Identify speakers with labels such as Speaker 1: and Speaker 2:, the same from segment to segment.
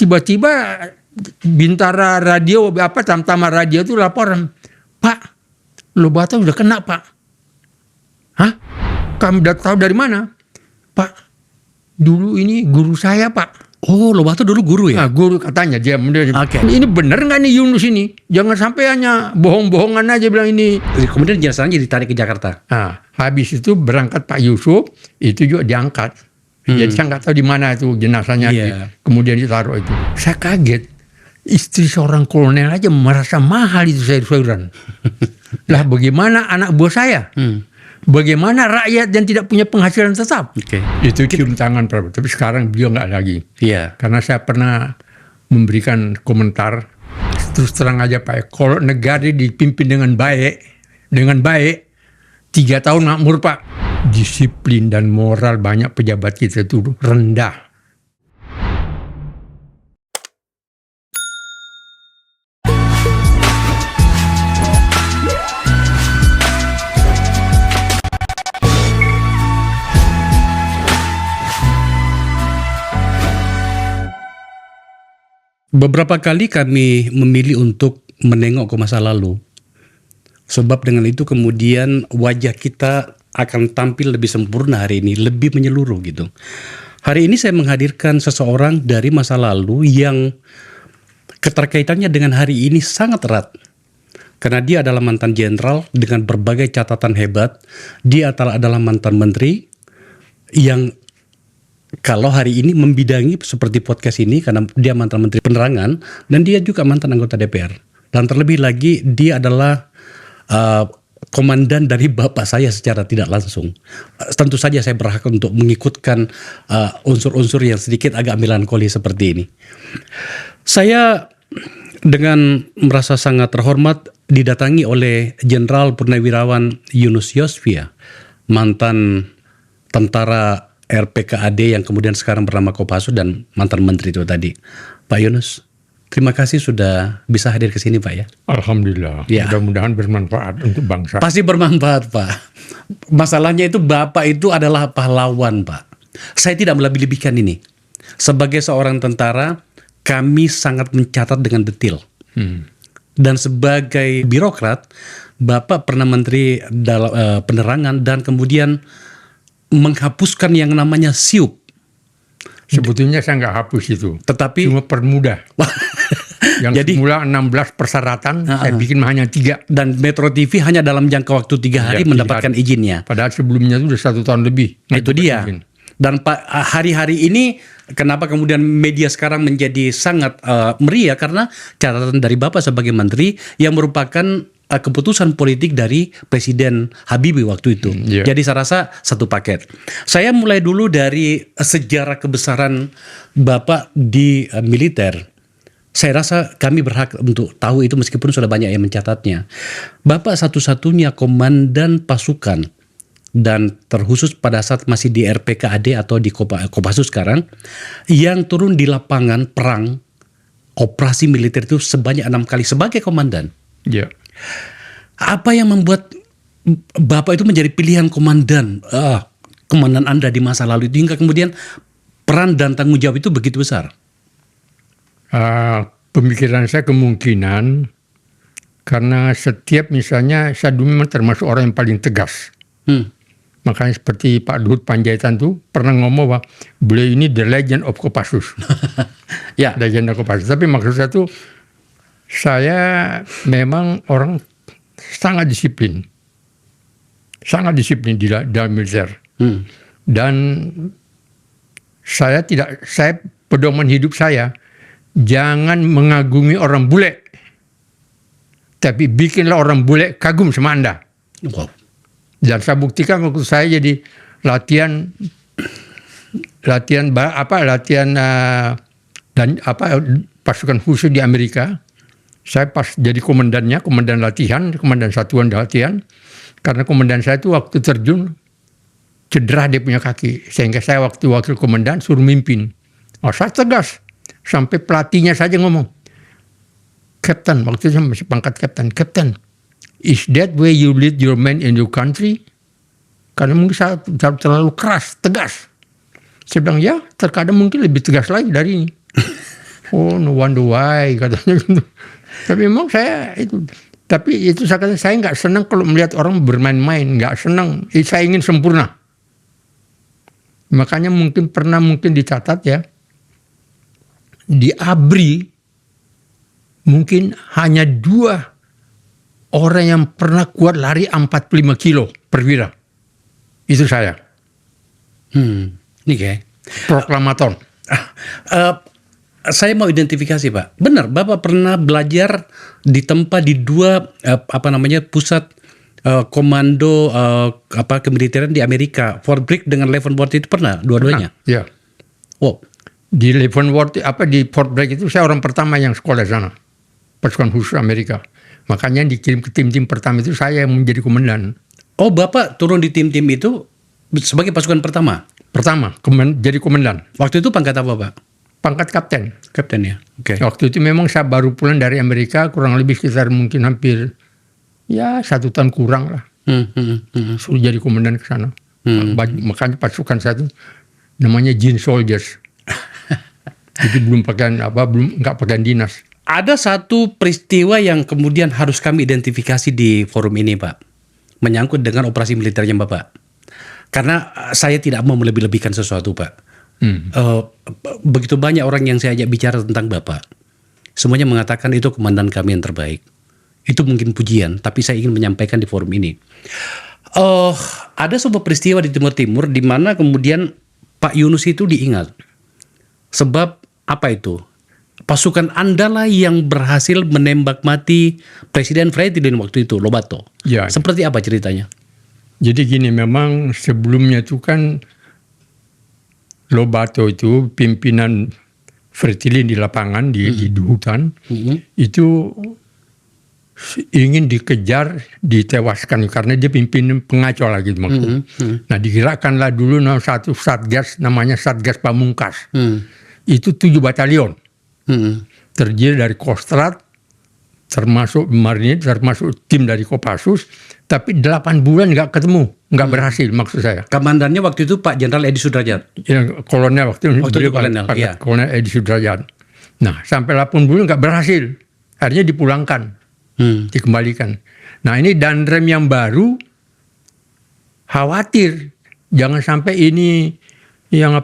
Speaker 1: tiba-tiba Bintara Radio apa Tamtama Radio itu laporan, Pak, Lobato udah kena Pak. Hah? Kamu udah tahu dari mana? Pak, dulu ini guru saya Pak.
Speaker 2: Oh, Lobato dulu guru ya?
Speaker 1: Nah, guru katanya dia.
Speaker 2: Oke.
Speaker 1: Ini bener nggak nih Yunus ini? Jangan sampai hanya bohong-bohongan aja bilang ini.
Speaker 2: Kemudian jenazahnya ditarik ke Jakarta.
Speaker 1: Nah, habis itu berangkat Pak Yusuf, itu juga diangkat. Jadi saya nggak tahu di mana itu jenazahnya.
Speaker 2: Iya.
Speaker 1: Kemudian ditaruh itu. Saya kaget. Istri seorang kolonel aja merasa mahal itu sayur-sayuran. Lah bagaimana anak buah saya? Bagaimana rakyat yang tidak punya penghasilan tetap?
Speaker 2: Oke.
Speaker 1: Itu cium tangan Prabowo. Tapi sekarang beliau nggak lagi.
Speaker 2: Iya.
Speaker 1: Karena saya pernah memberikan komentar, terus terang aja Pak, kalau negara dipimpin dengan baik, 3 tahun makmur Pak. Disiplin dan moral banyak pejabat kita itu rendah.
Speaker 2: Beberapa kali kami memilih untuk menengok ke masa lalu. Sebab dengan itu kemudian wajah kita akan tampil lebih sempurna hari ini, lebih menyeluruh gitu. Hari ini saya menghadirkan seseorang dari masa lalu yang keterkaitannya dengan hari ini sangat erat. Karena dia adalah mantan jenderal dengan berbagai catatan hebat. Dia adalah mantan menteri yang kalau hari ini membidangi seperti podcast ini karena dia mantan menteri penerangan dan dia juga mantan anggota DPR. Dan terlebih lagi dia adalah komandan dari bapak saya secara tidak langsung. Tentu saja saya berhak untuk mengikutkan unsur-unsur yang sedikit agak melankoli seperti ini. Saya dengan merasa sangat terhormat didatangi oleh Jenderal Purnawirawan Yunus Yosvia, mantan tentara RPKAD yang kemudian sekarang bernama Kopassus dan mantan menteri itu tadi. Pak Yunus, terima kasih sudah bisa hadir ke sini Pak ya.
Speaker 1: Alhamdulillah.
Speaker 2: Ya.
Speaker 1: Mudah-mudahan bermanfaat untuk bangsa.
Speaker 2: Pasti bermanfaat Pak. Masalahnya itu Bapak itu adalah pahlawan Pak. Saya tidak melebih-lebihkan ini. Sebagai seorang tentara, kami sangat mencatat dengan detail. Dan sebagai birokrat, Bapak pernah menteri penerangan dan kemudian menghapuskan yang namanya SIUP.
Speaker 1: Sebetulnya saya nggak hapus itu.
Speaker 2: Tetapi
Speaker 1: cuma permudah. Yang
Speaker 2: jadi,
Speaker 1: semula 16 persyaratan, saya bikin hanya 3.
Speaker 2: Dan Metro TV hanya dalam jangka waktu 3 hari mendapatkan izinnya.
Speaker 1: Padahal sebelumnya itu sudah 1 tahun lebih.
Speaker 2: Itu dia. Dan hari-hari ini kenapa kemudian media sekarang menjadi sangat meriah karena catatan dari Bapak sebagai menteri yang merupakan keputusan politik dari Presiden Habibie waktu itu. Jadi saya rasa satu paket. Saya mulai dulu dari sejarah kebesaran Bapak di militer. Saya rasa kami berhak untuk tahu itu meskipun sudah banyak yang mencatatnya. Bapak satu-satunya komandan pasukan dan terkhusus pada saat masih di RPKAD atau di Kopassus sekarang yang turun di lapangan perang operasi militer itu sebanyak 6 kali sebagai komandan.
Speaker 1: Iya.
Speaker 2: Apa yang membuat Bapak itu menjadi pilihan komandan Anda di masa lalu itu hingga kemudian peran dan tanggung jawab itu begitu besar?
Speaker 1: Pemikiran saya kemungkinan karena setiap misalnya saya dulu memang termasuk orang yang paling tegas. Makanya seperti Pak Luhut Panjaitan tuh pernah ngomong bahwa beliau ini the legend of Kopassus.
Speaker 2: Ya.
Speaker 1: Legend of Kopassus. Tapi maksud saya tuh saya memang orang sangat disiplin di dalam militer. Dan saya pedoman hidup saya jangan mengagumi orang bule, tapi bikinlah orang bule kagum sama Anda.
Speaker 2: Wow.
Speaker 1: Dan saya buktikan waktu saya jadi latihan pasukan khusus di Amerika. Saya pas jadi komandan satuan latihan. Karena komandan saya itu waktu terjun cedera dia punya kaki. Sehingga saya waktu wakil komandan suruh mimpin. Saya tegas. Sampai pelatihnya saja ngomong, Captain, waktu itu saya masih pangkat Captain, is that way you lead your men in your country? Karena mungkin saya terlalu keras, tegas. Saya bilang, ya terkadang mungkin lebih tegas lagi dari ini. Oh, no wonder why katanya gitu. Tapi memang saya itu. Tapi itu saya kata saya nggak senang kalau melihat orang bermain-main, nggak senang. Saya ingin sempurna. Makanya mungkin dicatat ya, di ABRI mungkin hanya 2 orang yang pernah kuat lari 45 kilo perwira. Itu saya.
Speaker 2: Ini kayak.
Speaker 1: Proklamator.
Speaker 2: Saya mau identifikasi Pak. Benar, Bapak pernah belajar di tempat di 2 pusat komando kemiliteran di Amerika, Fort Bragg dengan Leavenworth itu pernah dua-duanya.
Speaker 1: Ya.
Speaker 2: Wow.
Speaker 1: Di Leavenworth di Fort Bragg itu saya orang pertama yang sekolah di sana. Pasukan khusus Amerika. Makanya dikirim ke tim-tim pertama itu saya yang menjadi komandan.
Speaker 2: Oh, Bapak turun di tim-tim itu sebagai pasukan pertama?
Speaker 1: Pertama, jadi komandan.
Speaker 2: Waktu itu pangkat apa Pak?
Speaker 1: Pangkat kapten.
Speaker 2: Kapten ya. Oke.
Speaker 1: Waktu itu memang saya baru pulang dari Amerika, kurang lebih sekitar mungkin hampir 1 tahun kurang lah. Suruh jadi komandan ke sana. Makanya pasukan saya itu namanya Jean Soldiers. Itu belum nggak pakaian dinas.
Speaker 2: Ada satu peristiwa yang kemudian harus kami identifikasi di forum ini Pak, menyangkut dengan operasi militernya Bapak. Karena saya tidak mau melebih-lebihkan sesuatu Pak. Begitu banyak orang yang saya ajak bicara tentang Bapak, semuanya mengatakan itu komandan kami yang terbaik. Itu mungkin pujian, tapi saya ingin menyampaikan di forum ini. Ada sebuah peristiwa di Timur Timur di mana kemudian Pak Yunus itu diingat. Sebab apa itu? Pasukan Anda lah yang berhasil menembak mati Presiden Franklin waktu itu, Lobato.
Speaker 1: Ya.
Speaker 2: Seperti apa ceritanya?
Speaker 1: Jadi gini, memang sebelumnya itu kan Lobato itu pimpinan Franklin di lapangan di hutan itu ingin dikejar, ditewaskan karena dia pimpin pengacau lagi maksudnya. Nah, digerakkanlah dulu satu satgas namanya Satgas Pamungkas. Itu 7 batalion. Terdiri dari Kostrad, termasuk Marinir, termasuk tim dari Kopassus, tapi 8 bulan nggak ketemu, nggak berhasil maksud saya.
Speaker 2: Komandannya waktu itu Pak Jenderal Edi Sudrajat.
Speaker 1: Yang kolonel waktu itu
Speaker 2: kolonel, iya.
Speaker 1: Kolonel Edi Sudrajat. Nah, sampai 8 bulan nggak berhasil, akhirnya dipulangkan, dikembalikan. Nah, ini Danrem yang baru khawatir jangan sampai ini yang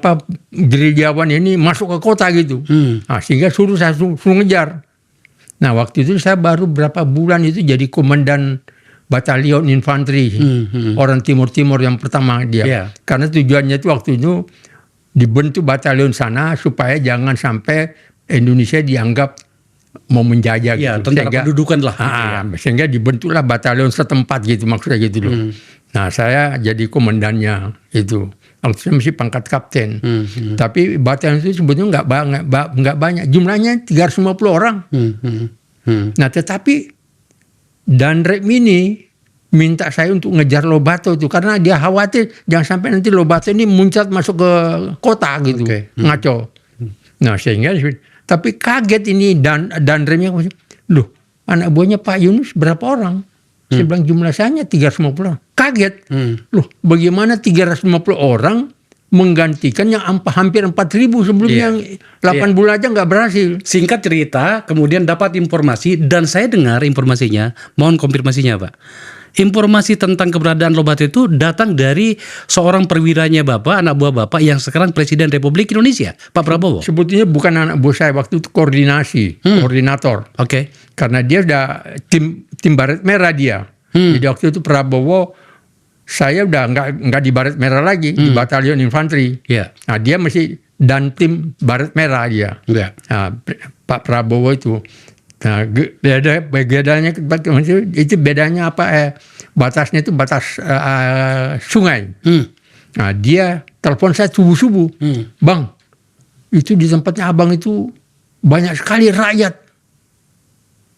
Speaker 1: gerilyawan ini masuk ke kota gitu. Nah, sehingga suruh ngejar. Nah, waktu itu saya baru berapa bulan itu jadi komandan batalion infanteri. Orang Timur-Timur yang pertama dia.
Speaker 2: Yeah.
Speaker 1: Karena tujuannya itu waktu itu dibentuk batalion sana supaya jangan sampai Indonesia dianggap mau menjajah
Speaker 2: Ya,
Speaker 1: gitu.
Speaker 2: tentara pendudukan lah.
Speaker 1: Sehingga dibentuklah batalion setempat gitu maksudnya gitu loh. Nah, saya jadi komandannya itu. Waktu itu masih pangkat kapten. Tapi batalion itu sebetulnya nggak banyak. Jumlahnya 350 orang. Nah, tetapi Danrem ini minta saya untuk ngejar Lobato itu karena dia khawatir jangan sampai nanti Lobato ini muncrat masuk ke kota gitu, ngaco. Nah, sehingga tapi kaget ini Danremnya, loh, anak buahnya Pak Yunus berapa orang? Saya bilang jumlah saya hanya 350 orang. Kaget. Loh, bagaimana 350 orang menggantikan yang hampir 4.000 sebelumnya, 8 bulan aja nggak berhasil.
Speaker 2: Singkat cerita, kemudian dapat informasi dan saya dengar informasinya, mohon konfirmasinya Pak. Informasi tentang keberadaan Lobato itu datang dari seorang perwiranya Bapak, anak buah Bapak yang sekarang Presiden Republik Indonesia, Pak Prabowo.
Speaker 1: Sebetulnya bukan anak buah saya, waktu itu koordinator.
Speaker 2: Oke.
Speaker 1: Karena dia udah tim Baret Merah dia. Jadi waktu itu Prabowo, saya udah nggak di Baret Merah lagi, di batalion infanteri.
Speaker 2: Yeah.
Speaker 1: Nah, dia masih dan tim Baret Merah dia.
Speaker 2: Yeah.
Speaker 1: Nah, Pak Prabowo itu. Nah, bedanya itu bedanya apa? Batasnya itu batas sungai. Nah, dia telepon saya subuh-subuh, Bang, itu di tempatnya abang itu banyak sekali rakyat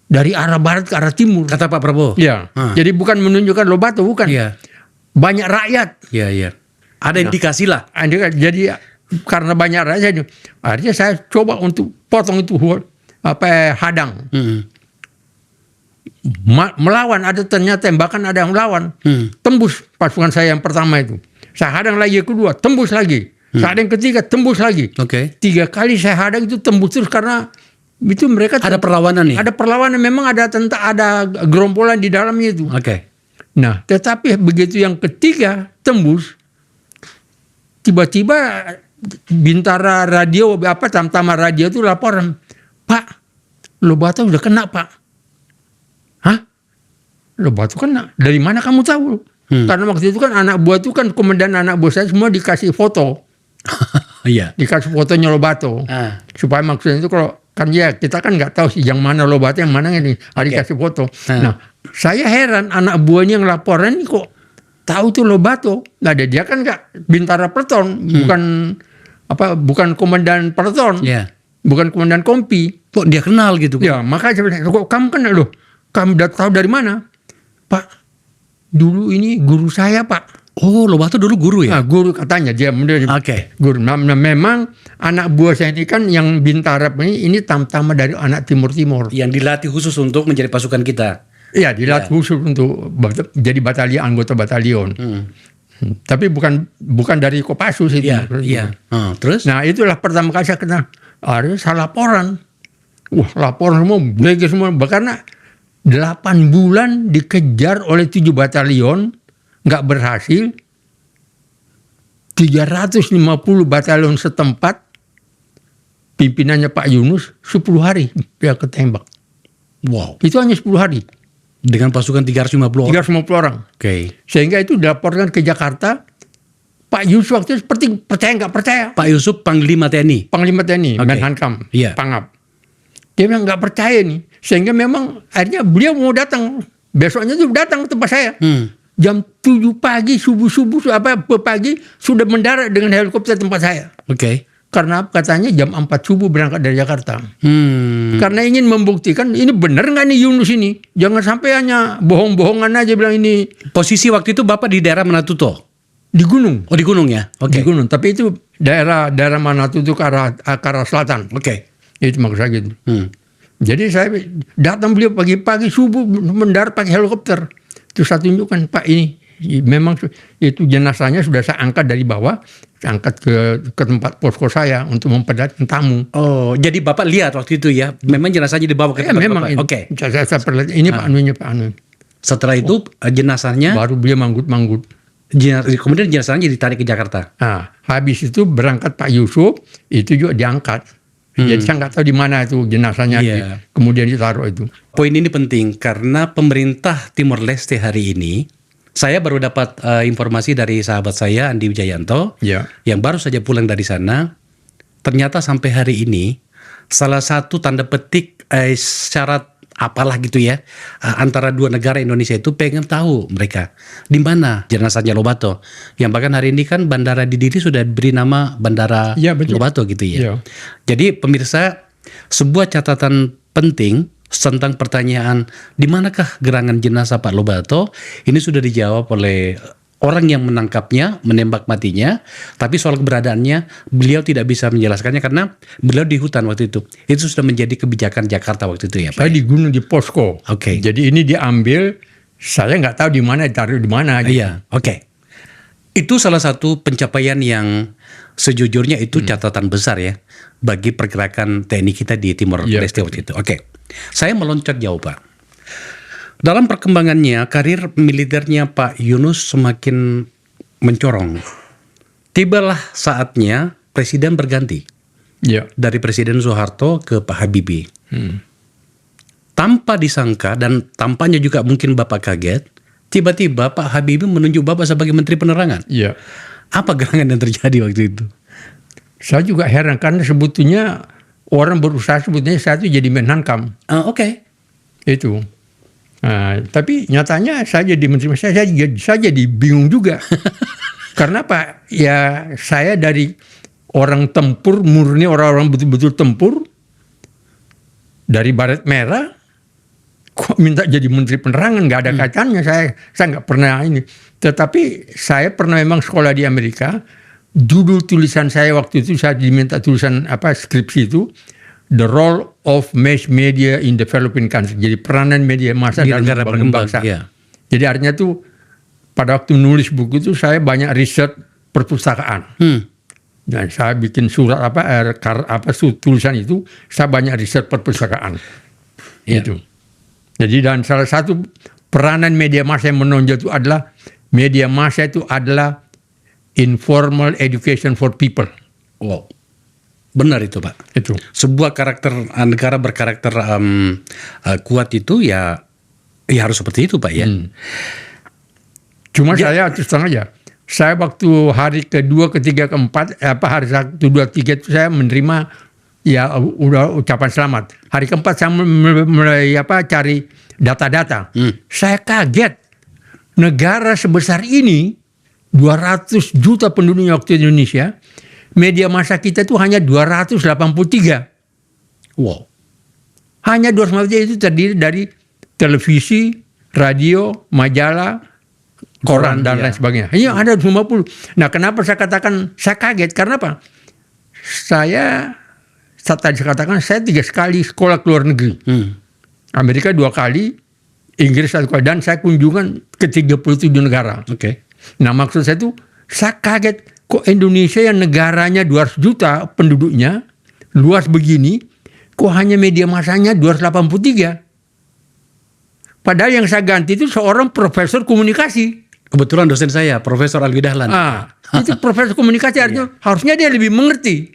Speaker 1: dari arah barat ke arah timur.
Speaker 2: Kata Pak Prabowo.
Speaker 1: Ya, jadi bukan menunjukkan Lobato, bukan.
Speaker 2: Iya.
Speaker 1: Banyak rakyat.
Speaker 2: Iya. Ada indikasi lah.
Speaker 1: Jadi karena banyak rakyat, akhirnya saya coba untuk potong itu hadang. Melawan, ada ternyata tembakan ada yang melawan. Tembus pasukan saya yang pertama itu. Saya hadang lagi yang kedua, tembus lagi. Saat yang ketiga tembus lagi.
Speaker 2: Oke.
Speaker 1: 3 kali saya hadang itu tembus terus karena itu mereka
Speaker 2: Ada perlawanan nih.
Speaker 1: ada perlawanan, memang ada gerombolan di dalamnya itu.
Speaker 2: Oke.
Speaker 1: Nah, tetapi begitu yang ketiga tembus, tiba-tiba Bintara radio Tamtama radio itu laporan, Pak, Lobato udah kena, Pak. Hah? Lobato kena? Dari mana kamu tahu? Karena waktu itu kan anak buah itu kan komandan anak buah saya semua dikasih foto.
Speaker 2: Iya.
Speaker 1: Dikasih fotonya Lobato. Supaya maksudnya itu kalau kan ya kita kan nggak tahu sih yang mana Lobato yang mana ini. Dikasih foto. Nah, saya heran anak buahnya yang laporan ini kok tahu tuh Lobato. Nah, dia kan nggak Bintara Peleton, bukan komandan Peleton.
Speaker 2: Iya.
Speaker 1: Bukan komandan kompi.
Speaker 2: Kok dia kenal gitu?
Speaker 1: Ya, makanya saya bilang, kok kamu kenal loh? Kamu udah tahu dari mana? Pak, dulu ini guru saya, Pak.
Speaker 2: Oh, Lobato dulu guru ya?
Speaker 1: Nah, guru katanya dia.
Speaker 2: Oke.
Speaker 1: Guru. Nah, memang anak buah saya ini kan yang Bintara ini Tamtama dari anak Timur-Timur.
Speaker 2: Yang dilatih khusus untuk menjadi pasukan kita.
Speaker 1: Iya, dilatih khusus untuk jadi anggota batalion. Tapi bukan dari Kopassus itu.
Speaker 2: Iya. Terus?
Speaker 1: Nah, itulah pertama kali saya kenal. Ada salah laporan. Wah, laporan semua, belegir semua. Karena 8 bulan dikejar oleh 7 batalion, nggak berhasil. 350 batalion setempat, pimpinannya Pak Yunus, 10 hari dia ketembak.
Speaker 2: Wow.
Speaker 1: Itu hanya 10 hari.
Speaker 2: Dengan pasukan 350 orang?
Speaker 1: 350 orang.
Speaker 2: Oke.
Speaker 1: Sehingga itu dilaporkan ke Jakarta. Pak Yusuf waktu itu seperti percaya nggak percaya.
Speaker 2: Pak Yusuf Panglima TNI?
Speaker 1: Panglima TNI, Menhankam, Pangap. Dia memang nggak percaya nih. Sehingga memang akhirnya beliau mau datang. Besoknya tuh datang ke tempat saya. Jam 7 pagi, subuh-subuh, pagi sudah mendarat dengan helikopter tempat saya.
Speaker 2: Oke.
Speaker 1: Karena katanya jam 4 subuh berangkat dari Jakarta. Karena ingin membuktikan ini benar nggak nih Yunus ini. Jangan sampai hanya bohong-bohongan aja bilang ini.
Speaker 2: Posisi waktu itu Bapak di daerah Manatuto?
Speaker 1: Di gunung.
Speaker 2: Oh, di gunung ya? Oke.
Speaker 1: Di gunung. Tapi itu daerah Manatuto ke arah selatan.
Speaker 2: Oke.
Speaker 1: Itu maksud saya gitu. Jadi saya datang beliau pagi-pagi subuh mendarat pakai helikopter. Terus saya tunjukkan, Pak, ini memang itu jenazahnya sudah saya angkat dari bawah, saya angkat ke tempat posko saya untuk memperlihatkan tamu.
Speaker 2: Oh, jadi Bapak lihat waktu itu ya, memang jenazahnya dibawa ke tempat
Speaker 1: memang
Speaker 2: Bapak.
Speaker 1: Oke. Saya perlihatkan ini Pak Anunya, Pak Anu.
Speaker 2: Setelah itu jenazahnya
Speaker 1: baru beliau manggut-manggut.
Speaker 2: Kemudian jenazahnya ditarik ke Jakarta.
Speaker 1: Nah, habis itu berangkat Pak Yusuf, itu juga diangkat. Jadi saya nggak tahu di mana itu jenazahnya, kemudian ditaruh itu.
Speaker 2: Poin ini penting karena pemerintah Timor Leste hari ini, saya baru dapat informasi dari sahabat saya Andi Wijayanto, yang baru saja pulang dari sana. Ternyata sampai hari ini salah satu tanda petik syarat apalah gitu ya, antara dua negara Indonesia itu pengen tahu mereka di mana jenazahnya Lobato. Yang bahkan hari ini kan bandara di Dili sudah beri nama Bandara Lobato gitu ya. Jadi pemirsa, sebuah catatan penting tentang pertanyaan di manakah gerangan jenazah Pak Lobato ini sudah dijawab oleh orang yang menangkapnya, menembak matinya, tapi soal keberadaannya beliau tidak bisa menjelaskannya karena beliau di hutan waktu itu. Itu sudah menjadi kebijakan Jakarta waktu itu ya Pak?
Speaker 1: Saya di gunung di posko.
Speaker 2: Oke.
Speaker 1: Jadi ini diambil, saya nggak tahu di mana, ditaruh di mana.
Speaker 2: Iya, oke. Itu salah satu pencapaian yang sejujurnya itu catatan besar ya bagi pergerakan TNI kita di Timor Leste waktu itu. Oke. Saya meloncat jauh Pak. Dalam perkembangannya, karir militernya Pak Yunus semakin mencorong. Tibalah saatnya presiden berganti. Dari Presiden Soeharto ke Pak Habibie. Tanpa disangka dan tampaknya juga mungkin Bapak kaget, tiba-tiba Pak Habibie menunjuk Bapak sebagai Menteri Penerangan. Apa gerangan yang terjadi waktu itu?
Speaker 1: Saya juga heran karena sebetulnya orang berusaha sebetulnya saya itu jadi Menhankam.
Speaker 2: Oke.
Speaker 1: Itu. Nah, tapi nyatanya saya jadi menteri, saya jadi bingung juga. Karena apa? Ya saya dari orang tempur, murni orang-orang betul-betul tempur, dari Baret Merah, kok minta jadi menteri penerangan, nggak ada kaitannya. Saya nggak pernah ini. Tetapi saya pernah memang sekolah di Amerika. Judul tulisan saya waktu itu, saya diminta tulisan skripsi itu, The Role of Mass Media in Developing Country. Jadi peranan media massa dalam berkembang bangsa. Jadi artinya tuh pada waktu nulis buku itu saya banyak riset perpustakaan. Dan saya bikin surat tulisan itu, saya banyak riset perpustakaan.
Speaker 2: Ya.
Speaker 1: Itu. Jadi dan salah satu peranan media massa yang menonjol itu adalah media massa itu adalah informal education for people.
Speaker 2: Wow. Benar itu Pak.
Speaker 1: Itu.
Speaker 2: Sebuah negara berkarakter kuat itu ya harus seperti itu Pak ya.
Speaker 1: Cuma saya terus terang aja. Saya waktu hari kedua, ketiga, keempat, hari 1, 2, 3 itu saya menerima ya udah ucapan selamat. Hari keempat saya mulai cari data-data. Saya kaget negara sebesar ini 200 juta penduduknya waktu Indonesia, media massa kita itu hanya 283.
Speaker 2: Wow.
Speaker 1: Hanya 283 itu terdiri dari televisi, radio, majalah, koran dan lain sebagainya. Hanya ada 50. Nah, kenapa saya katakan saya kaget? Karena apa? Saya tadi katakan saya 3 kali sekolah ke luar negeri. Amerika 2 kali, Inggris 1 kali, dan saya kunjungan ke 37 negara.
Speaker 2: Oke.
Speaker 1: Nah, maksud saya itu saya kaget kok Indonesia yang negaranya 200 juta penduduknya, luas begini, kok hanya media massanya 283. Padahal yang saya ganti itu seorang profesor komunikasi.
Speaker 2: Kebetulan dosen saya, Profesor Alwi Dahlan.
Speaker 1: Itu profesor komunikasi, artinya harusnya dia lebih mengerti.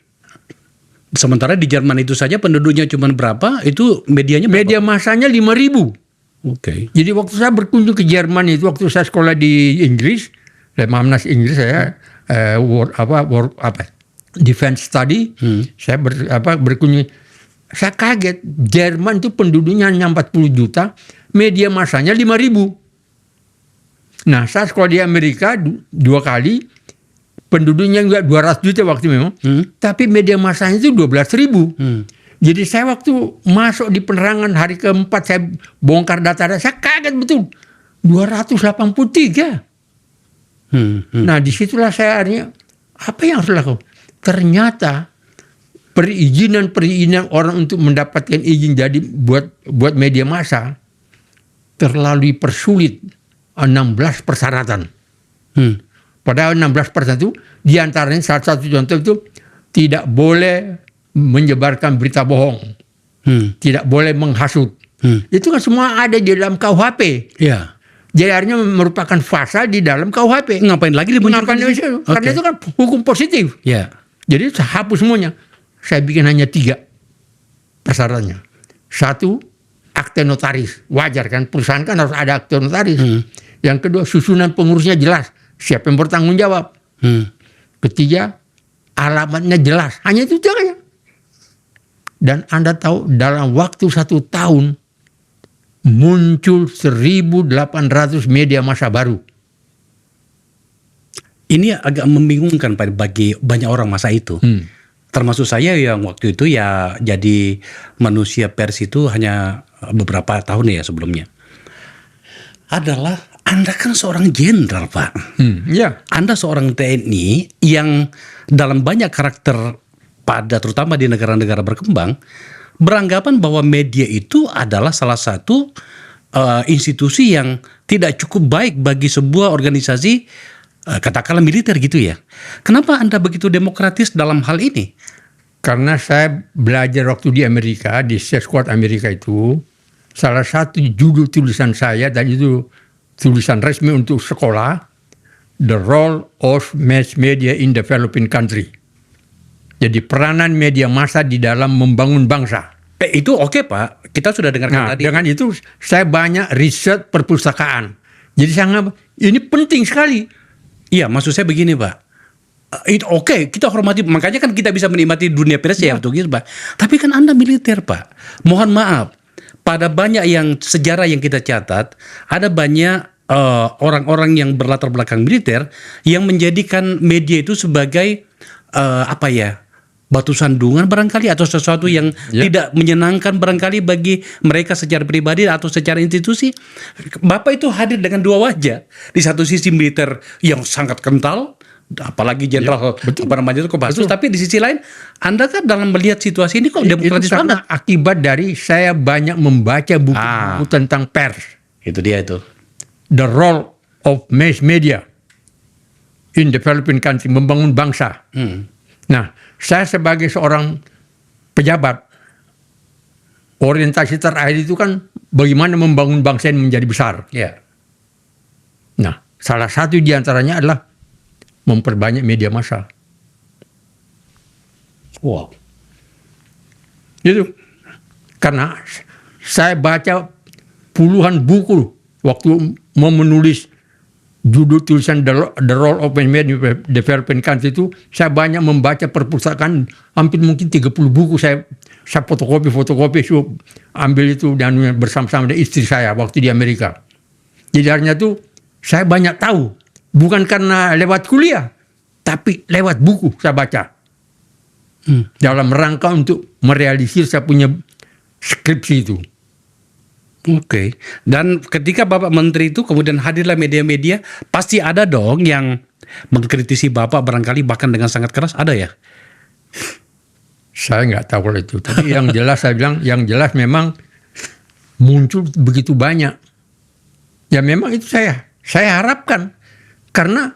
Speaker 2: Sementara di Jerman itu saja penduduknya cuma berapa, itu medianya berapa?
Speaker 1: Media massanya 5.000.
Speaker 2: Oke.
Speaker 1: Jadi waktu saya berkunjung ke Jerman itu, waktu saya sekolah di Inggris, Lemhanas Inggris, saya defense study, saya berkunjung. Saya kaget, Jerman itu penduduknya hanya 40 juta, media massanya 5.000. Nah, saya sekolah di Amerika 2 kali, penduduknya juga 200 juta waktu memang, tapi media massanya itu 12.000. Jadi saya waktu masuk di penerangan hari keempat, saya bongkar data-data, saya kaget betul, 283. Nah, disitulah saya akhirnya, apa yang harus dilakukan? Ternyata perizinan orang untuk mendapatkan izin jadi buat media massa terlalu dipersulit 16 persyaratan. Padahal 16 persyaratan itu diantaranya salah satu contoh itu tidak boleh menyebarkan berita bohong, tidak boleh menghasut. Itu kan semua ada di dalam KUHP.
Speaker 2: Ya.
Speaker 1: Jadi artinya merupakan pasal di dalam KUHP.
Speaker 2: Ngapain lagi dimunculkan?
Speaker 1: Karena itu kan hukum positif.
Speaker 2: Ya.
Speaker 1: Jadi saya hapus semuanya. Saya bikin hanya 3 persyaratannya. 1, akte notaris. Wajar kan, perusahaan kan harus ada akte notaris. Yang kedua, susunan pengurusnya jelas. Siapa yang bertanggung jawab. Ketiga, alamatnya jelas. Hanya itu saja. Dan Anda tahu dalam waktu 1 tahun muncul 1.800 media massa baru.
Speaker 2: Ini agak membingungkan bagi banyak orang masa itu. Termasuk saya yang waktu itu ya jadi manusia pers itu hanya beberapa tahun ya sebelumnya. Adalah Anda kan seorang jenderal Pak.
Speaker 1: Ya.
Speaker 2: Anda seorang TNI yang dalam banyak karakter terutama di negara-negara berkembang beranggapan bahwa media itu adalah salah satu institusi yang tidak cukup baik bagi sebuah organisasi katakanlah militer gitu ya. Kenapa Anda begitu demokratis dalam hal ini?
Speaker 1: Karena saya belajar waktu di Amerika, di Squad Amerika itu, salah satu judul tulisan saya, dan itu tulisan resmi untuk sekolah, The Role of Mass Media in Developing Country. Jadi peranan media massa di dalam membangun bangsa.
Speaker 2: Itu oke Pak, kita sudah dengarkan tadi.
Speaker 1: Dengan itu saya banyak riset perpustakaan. Jadi sangat ini penting sekali.
Speaker 2: Iya, maksud saya begini Pak. Itu oke, kita hormati, makanya kan kita bisa menikmati dunia pers ya untuk itu Pak. Tapi kan Anda militer Pak. Mohon maaf, pada banyak yang sejarah yang kita catat, ada banyak orang-orang yang berlatar belakang militer yang menjadikan media itu sebagai batu sandungan barangkali atau sesuatu yang tidak menyenangkan barangkali bagi mereka secara pribadi atau secara institusi. Bapak itu hadir dengan 2 wajah. Di satu sisi militer yang sangat kental, apalagi jenderal itu Kopassus, tapi di sisi lain Anda kan dalam melihat situasi ini kok demokratis banget.
Speaker 1: Akibat dari saya banyak membaca buku-buku tentang pers.
Speaker 2: Itu dia itu.
Speaker 1: The Role of Mass Media in Developing Country, membangun bangsa. Nah, saya sebagai seorang pejabat, orientasi terakhir itu kan bagaimana membangun bangsa ini menjadi besar.
Speaker 2: Ya.
Speaker 1: Nah, salah satu di antaranya adalah memperbanyak media massa.
Speaker 2: Wow.
Speaker 1: Itu. Karena saya baca puluhan buku waktu mau menulis judul tulisan The Role of Media Development Country itu, saya banyak membaca perpustakaan, hampir mungkin 30 buku saya fotokopi, so ambil itu dan bersama-sama dengan istri saya waktu di Amerika. Jadi artinya tuh saya banyak tahu, bukan karena lewat kuliah, tapi lewat buku saya baca. Dalam rangka untuk merealisir saya punya skripsi itu.
Speaker 2: Oke. Dan ketika Bapak Menteri itu kemudian hadirlah media-media, pasti ada dong yang mengkritisi Bapak barangkali bahkan dengan sangat keras, ada ya?
Speaker 1: Saya nggak tahu kalau itu. Tapi yang jelas saya bilang, yang jelas memang muncul begitu banyak. Ya memang itu saya harapkan. Karena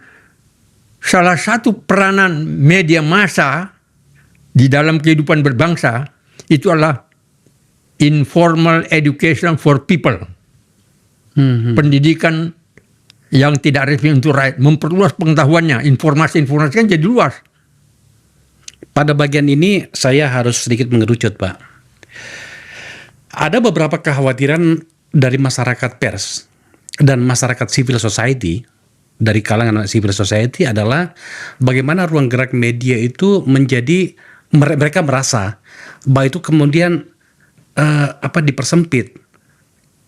Speaker 1: salah satu peranan media massa di dalam kehidupan berbangsa itu adalah informal education for people. Pendidikan yang tidak resmi untuk rakyat. Memperluas pengetahuannya. Informasi-informasi kan jadi luas.
Speaker 2: Pada bagian ini saya harus sedikit mengerucut, Pak. Ada beberapa kekhawatiran dari masyarakat pers dan masyarakat civil society, dari kalangan civil society adalah bagaimana ruang gerak media itu menjadi, mereka merasa bahwa itu kemudian dipersempit.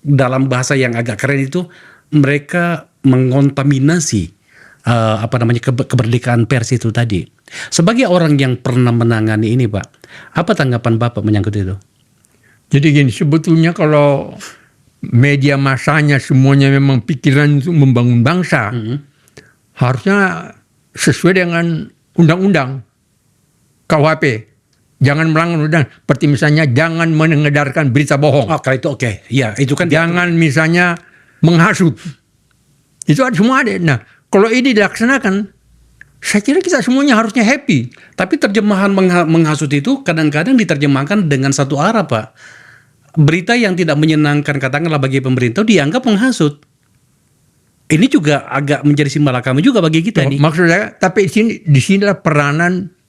Speaker 2: Dalam bahasa yang agak keren itu, mereka mengontaminasi kemerdekaan pers itu tadi. Sebagai orang yang pernah menangani ini, Pak, apa tanggapan Bapak menyangkut itu?
Speaker 1: Jadi gini, sebetulnya kalau media massanya semuanya memang pikiran untuk membangun bangsa, harusnya sesuai dengan undang-undang KUHP. Jangan melanggar undang, seperti misalnya jangan mengedarkan berita bohong.
Speaker 2: Oh, kalau itu oke. Ya, itu kan
Speaker 1: jangan misalnya menghasut. Itu semua ada. Nah, kalau ini dilaksanakan, saya kira kita semuanya harusnya happy.
Speaker 2: Tapi terjemahan menghasut itu kadang-kadang diterjemahkan dengan satu arah, Pak. Berita yang tidak menyenangkan katakanlah bagi pemerintah dianggap menghasut. Ini juga agak menjadi simalakama juga bagi kita nih.
Speaker 1: Maksud saya, tapi di sinilah peranan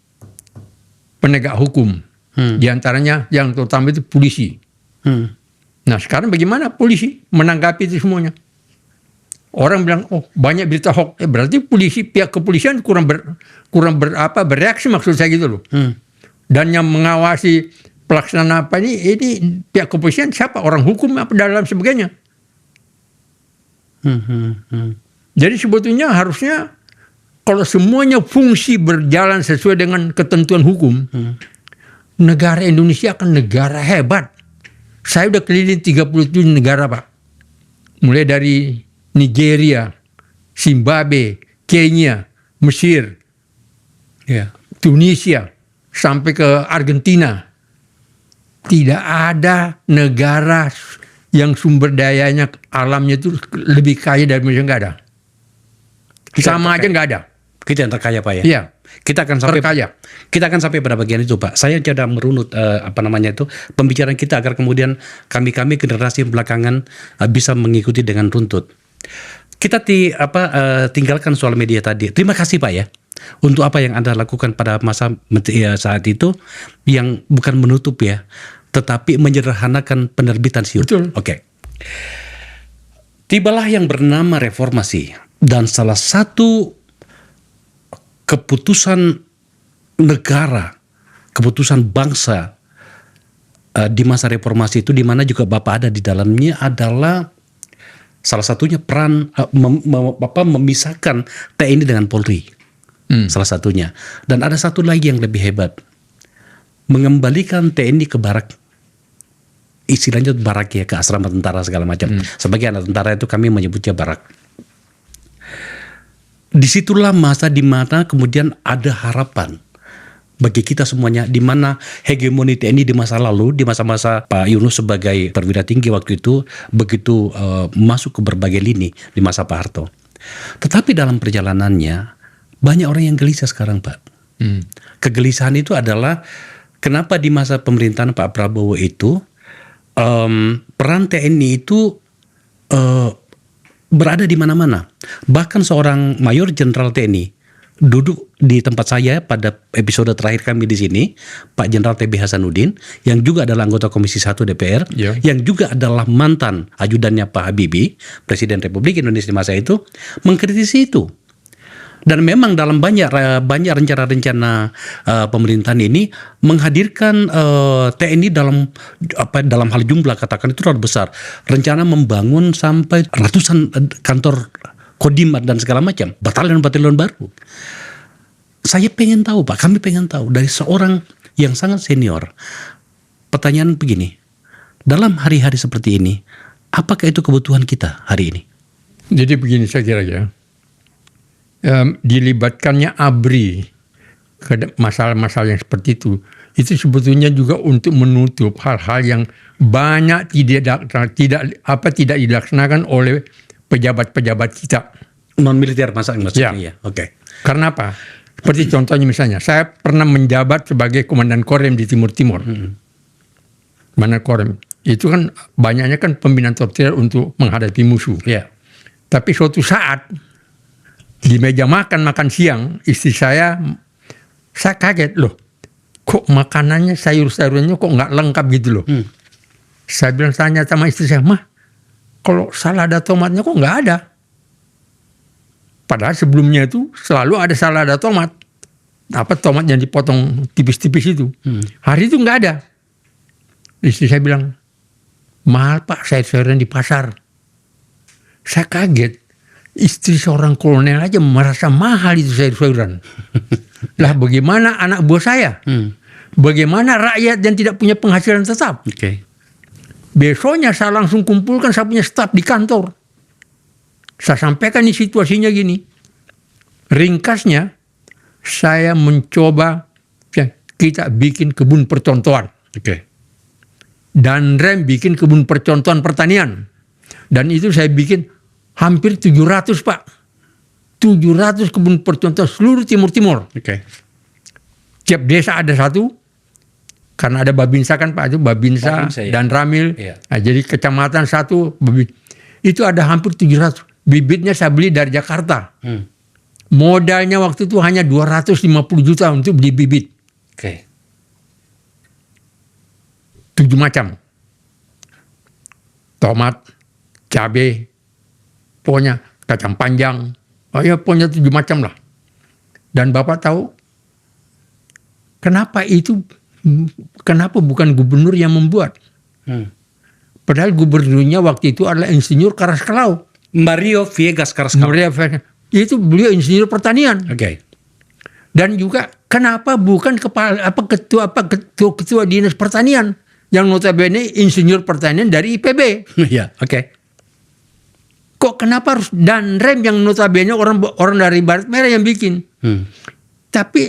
Speaker 1: penegak hukum. Di antaranya yang terutama itu polisi. Nah, sekarang bagaimana polisi menanggapi itu semuanya? Orang bilang, oh banyak berita hoax. Berarti pihak kepolisian kurang bereaksi, maksud saya gitu loh. Dan yang mengawasi pelaksanaan apa ini pihak kepolisian siapa? Orang hukum apa dalam sebagainya. Jadi sebetulnya harusnya kalau semuanya fungsi berjalan sesuai dengan ketentuan hukum, negara Indonesia akan negara hebat. Saya udah keliling 37 negara, Pak. Mulai dari Nigeria, Zimbabwe, Kenya, Mesir, Tunisia, sampai ke Argentina. Tidak ada negara yang sumber dayanya alamnya itu lebih kaya dari Indonesia, nggak ada. Sama aja nggak ada.
Speaker 2: Kita yang terkaya, Pak ya.
Speaker 1: Iya.
Speaker 2: Kita akan sampai
Speaker 1: terkaya.
Speaker 2: Kita akan sampai pada bagian itu, Pak. Saya coba merunut pembicaraan kita agar kemudian kami generasi belakangan bisa mengikuti dengan runtut. Kita tinggalkan soal media tadi. Terima kasih, Pak ya, untuk apa yang Anda lakukan pada masa saat itu, yang bukan menutup ya, tetapi menyederhanakan penerbitan SIUP.
Speaker 1: Betul.
Speaker 2: Oke. Tibalah yang bernama reformasi, dan salah satu keputusan negara, keputusan bangsa di masa reformasi itu, di mana juga Bapak ada di dalamnya, adalah salah satunya peran memisahkan TNI dengan Polri. Salah satunya. Dan ada satu lagi yang lebih hebat. Mengembalikan TNI ke barak. Istilahnya barak ya, ke asrama tentara segala macam. Sebagai anak tentara itu kami menyebutnya barak. Disitulah masa di mana kemudian ada harapan bagi kita semuanya, di mana hegemoni TNI di masa lalu, di masa-masa Pak Yunus sebagai perwira tinggi waktu itu, begitu masuk ke berbagai lini di masa Pak Harto. Tetapi dalam perjalanannya banyak orang yang gelisah sekarang, Pak. Kegelisahan itu adalah kenapa di masa pemerintahan Pak Prabowo itu peran TNI itu berada di mana-mana. Bahkan seorang Mayor Jenderal TNI duduk di tempat saya pada episode terakhir kami di sini, Pak Jenderal TB Hasanuddin, yang juga adalah anggota Komisi 1 DPR, yang juga adalah mantan ajudannya Pak Habibie, Presiden Republik Indonesia di masa itu, mengkritisi itu. Dan memang dalam banyak rencana-rencana pemerintahan ini menghadirkan TNI dalam hal jumlah, katakan itu terlalu besar. Rencana membangun sampai ratusan kantor Kodim dan segala macam, batalion-batalion baru. Saya pengen tahu Pak, kami pengen tahu dari seorang yang sangat senior. Pertanyaan begini, dalam hari-hari seperti ini, apakah itu kebutuhan kita hari ini?
Speaker 1: Jadi begini saya kira ya. Dilibatkannya ABRI ke masalah-masalah yang seperti itu sebetulnya juga untuk menutup hal-hal yang banyak tidak dilaksanakan oleh pejabat-pejabat kita.
Speaker 2: Non militer maksudnya ya. Oke.
Speaker 1: Karena apa? Seperti contohnya misalnya, saya pernah menjabat sebagai komandan Korem di Timur Timur. Komandan Korem itu kan banyaknya kan pembinaan sosial untuk menghadapi musuh.
Speaker 2: Ya.
Speaker 1: Tapi suatu saat di meja makan siang, istri saya kaget loh, kok makanannya sayur-sayurannya kok nggak lengkap gitu loh. Saya bilang, tanya sama istri saya, mah kalau salada tomatnya kok nggak ada? Padahal sebelumnya itu selalu ada salada tomat, tomat yang dipotong tipis-tipis itu. Hari itu nggak ada. Istri saya bilang, mahal Pak sayur-sayuran di pasar. Saya kaget. Istri seorang kolonel aja merasa mahal itu sayur-sayuran. Lah bagaimana anak buah saya? Bagaimana rakyat yang tidak punya penghasilan tetap? Besoknya saya langsung kumpulkan saya punya staf di kantor. Saya sampaikan ini situasinya gini. Ringkasnya, saya mencoba kita bikin kebun percontohan. Dan Rem bikin kebun percontohan pertanian. Dan itu saya bikin hampir 700 Pak. 700 kebun percontohan seluruh Timur-Timur. Tiap desa ada satu. Karena ada Babinsa kan Pak, itu Babinsa dan Ramil. Nah, jadi kecamatan satu. Itu ada hampir 700. Bibitnya saya beli dari Jakarta. Modalnya waktu itu hanya 250 juta untuk beli bibit. 7 macam. Tomat, cabai, pokoknya kacang panjang, pokoknya 7 macam lah. Dan Bapak tahu kenapa bukan gubernur yang membuat? Padahal gubernurnya waktu itu adalah insinyur Carrascalao.
Speaker 2: Mario Viegas Carrascalao.
Speaker 1: Itu beliau insinyur pertanian. Dan juga kenapa bukan ketua dinas pertanian yang notabene insinyur pertanian dari IPB? Kok kenapa harus dan Rem yang notabene orang dari Barat Merah yang bikin? Tapi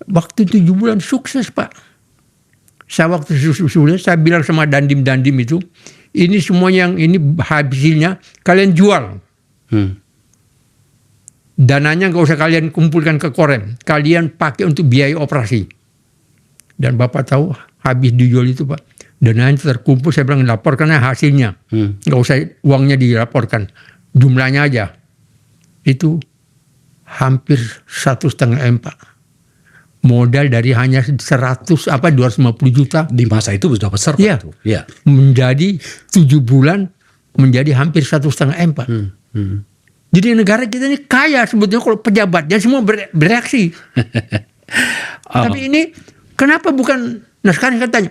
Speaker 1: waktu 7 bulan sukses Pak. Saya waktu sudah saya bilang sama dandim-dandim itu, ini semuanya yang ini hasilnya kalian jual. Dananya nggak usah kalian kumpulkan ke Korem, kalian pakai untuk biaya operasi. Dan Bapak tahu habis dijual itu Pak, dananya terkumpul, saya bilang laporkan hasilnya. Nggak usah uangnya dilaporkan, jumlahnya aja. Itu hampir 1,5 M Pak. Modal dari hanya 250 juta.
Speaker 2: Di masa itu sudah besar Pak.
Speaker 1: Menjadi 7 bulan menjadi hampir 1,5 M Pak. Jadi negara kita ini kaya sebetulnya kalau pejabatnya semua bereaksi. Tapi ini kenapa bukan? Nah sekarang saya tanya,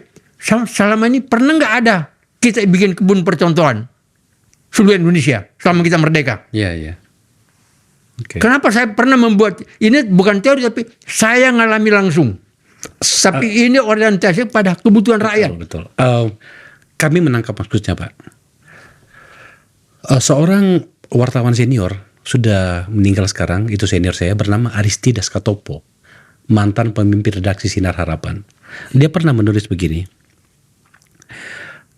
Speaker 1: selama ini pernah nggak ada kita bikin kebun percontohan seluruh Indonesia selama kita merdeka? Kenapa saya pernah membuat ini? Bukan teori tapi saya ngalami langsung. Tapi ini orientasi pada kebutuhan rakyat.
Speaker 2: Betul. Kami menangkap maksudnya Pak. Seorang wartawan senior sudah meninggal sekarang, itu senior saya, bernama Aristides Katopo, mantan pemimpin redaksi Sinar Harapan. Dia pernah menulis begini,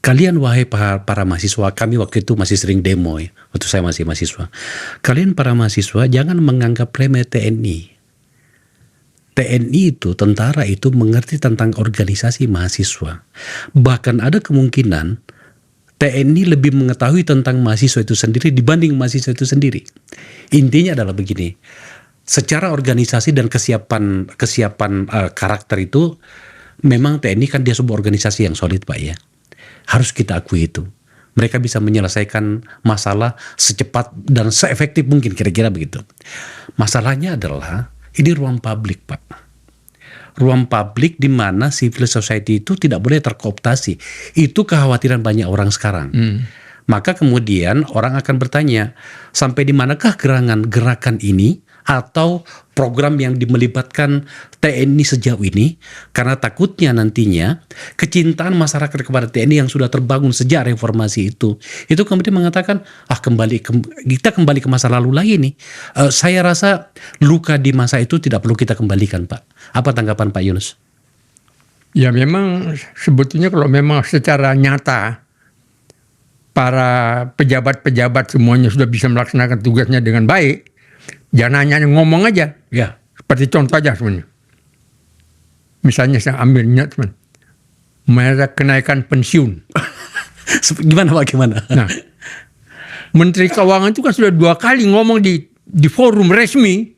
Speaker 2: kalian wahai para mahasiswa, kami waktu itu masih sering demo ya, waktu saya masih mahasiswa. Kalian para mahasiswa jangan menganggap remeh TNI. TNI itu, tentara itu mengerti tentang organisasi mahasiswa. Bahkan ada kemungkinan TNI lebih mengetahui tentang mahasiswa itu sendiri dibanding mahasiswa itu sendiri. Intinya adalah begini, secara organisasi dan kesiapan karakter itu, memang TNI kan dia sebuah organisasi yang solid Pak ya. Harus kita akui itu. Mereka bisa menyelesaikan masalah secepat dan seefektif mungkin, kira-kira begitu. Masalahnya adalah ini ruang publik Pak. Ruang publik di mana civil society itu tidak boleh terkooptasi. Itu kekhawatiran banyak orang sekarang. Maka kemudian orang akan bertanya, sampai di manakah gerakan ini atau program yang melibatkan TNI sejauh ini, karena takutnya nantinya kecintaan masyarakat kepada TNI yang sudah terbangun sejak reformasi itu kemudian mengatakan kita kembali ke masa lalu lagi nih. Saya rasa luka di masa itu tidak perlu kita kembalikan Pak. Apa tanggapan Pak Yunus?
Speaker 1: Ya memang sebetulnya kalau memang secara nyata para pejabat-pejabat semuanya sudah bisa melaksanakan tugasnya dengan baik, jangan hanya ngomong aja.
Speaker 2: Ya.
Speaker 1: Seperti contoh aja sebenarnya. Misalnya saya ambilnya teman, mereka kenaikan pensiun.
Speaker 2: Gimana Pak? Gimana?
Speaker 1: Nah, Menteri Keuangan itu kan sudah 2 kali ngomong di forum resmi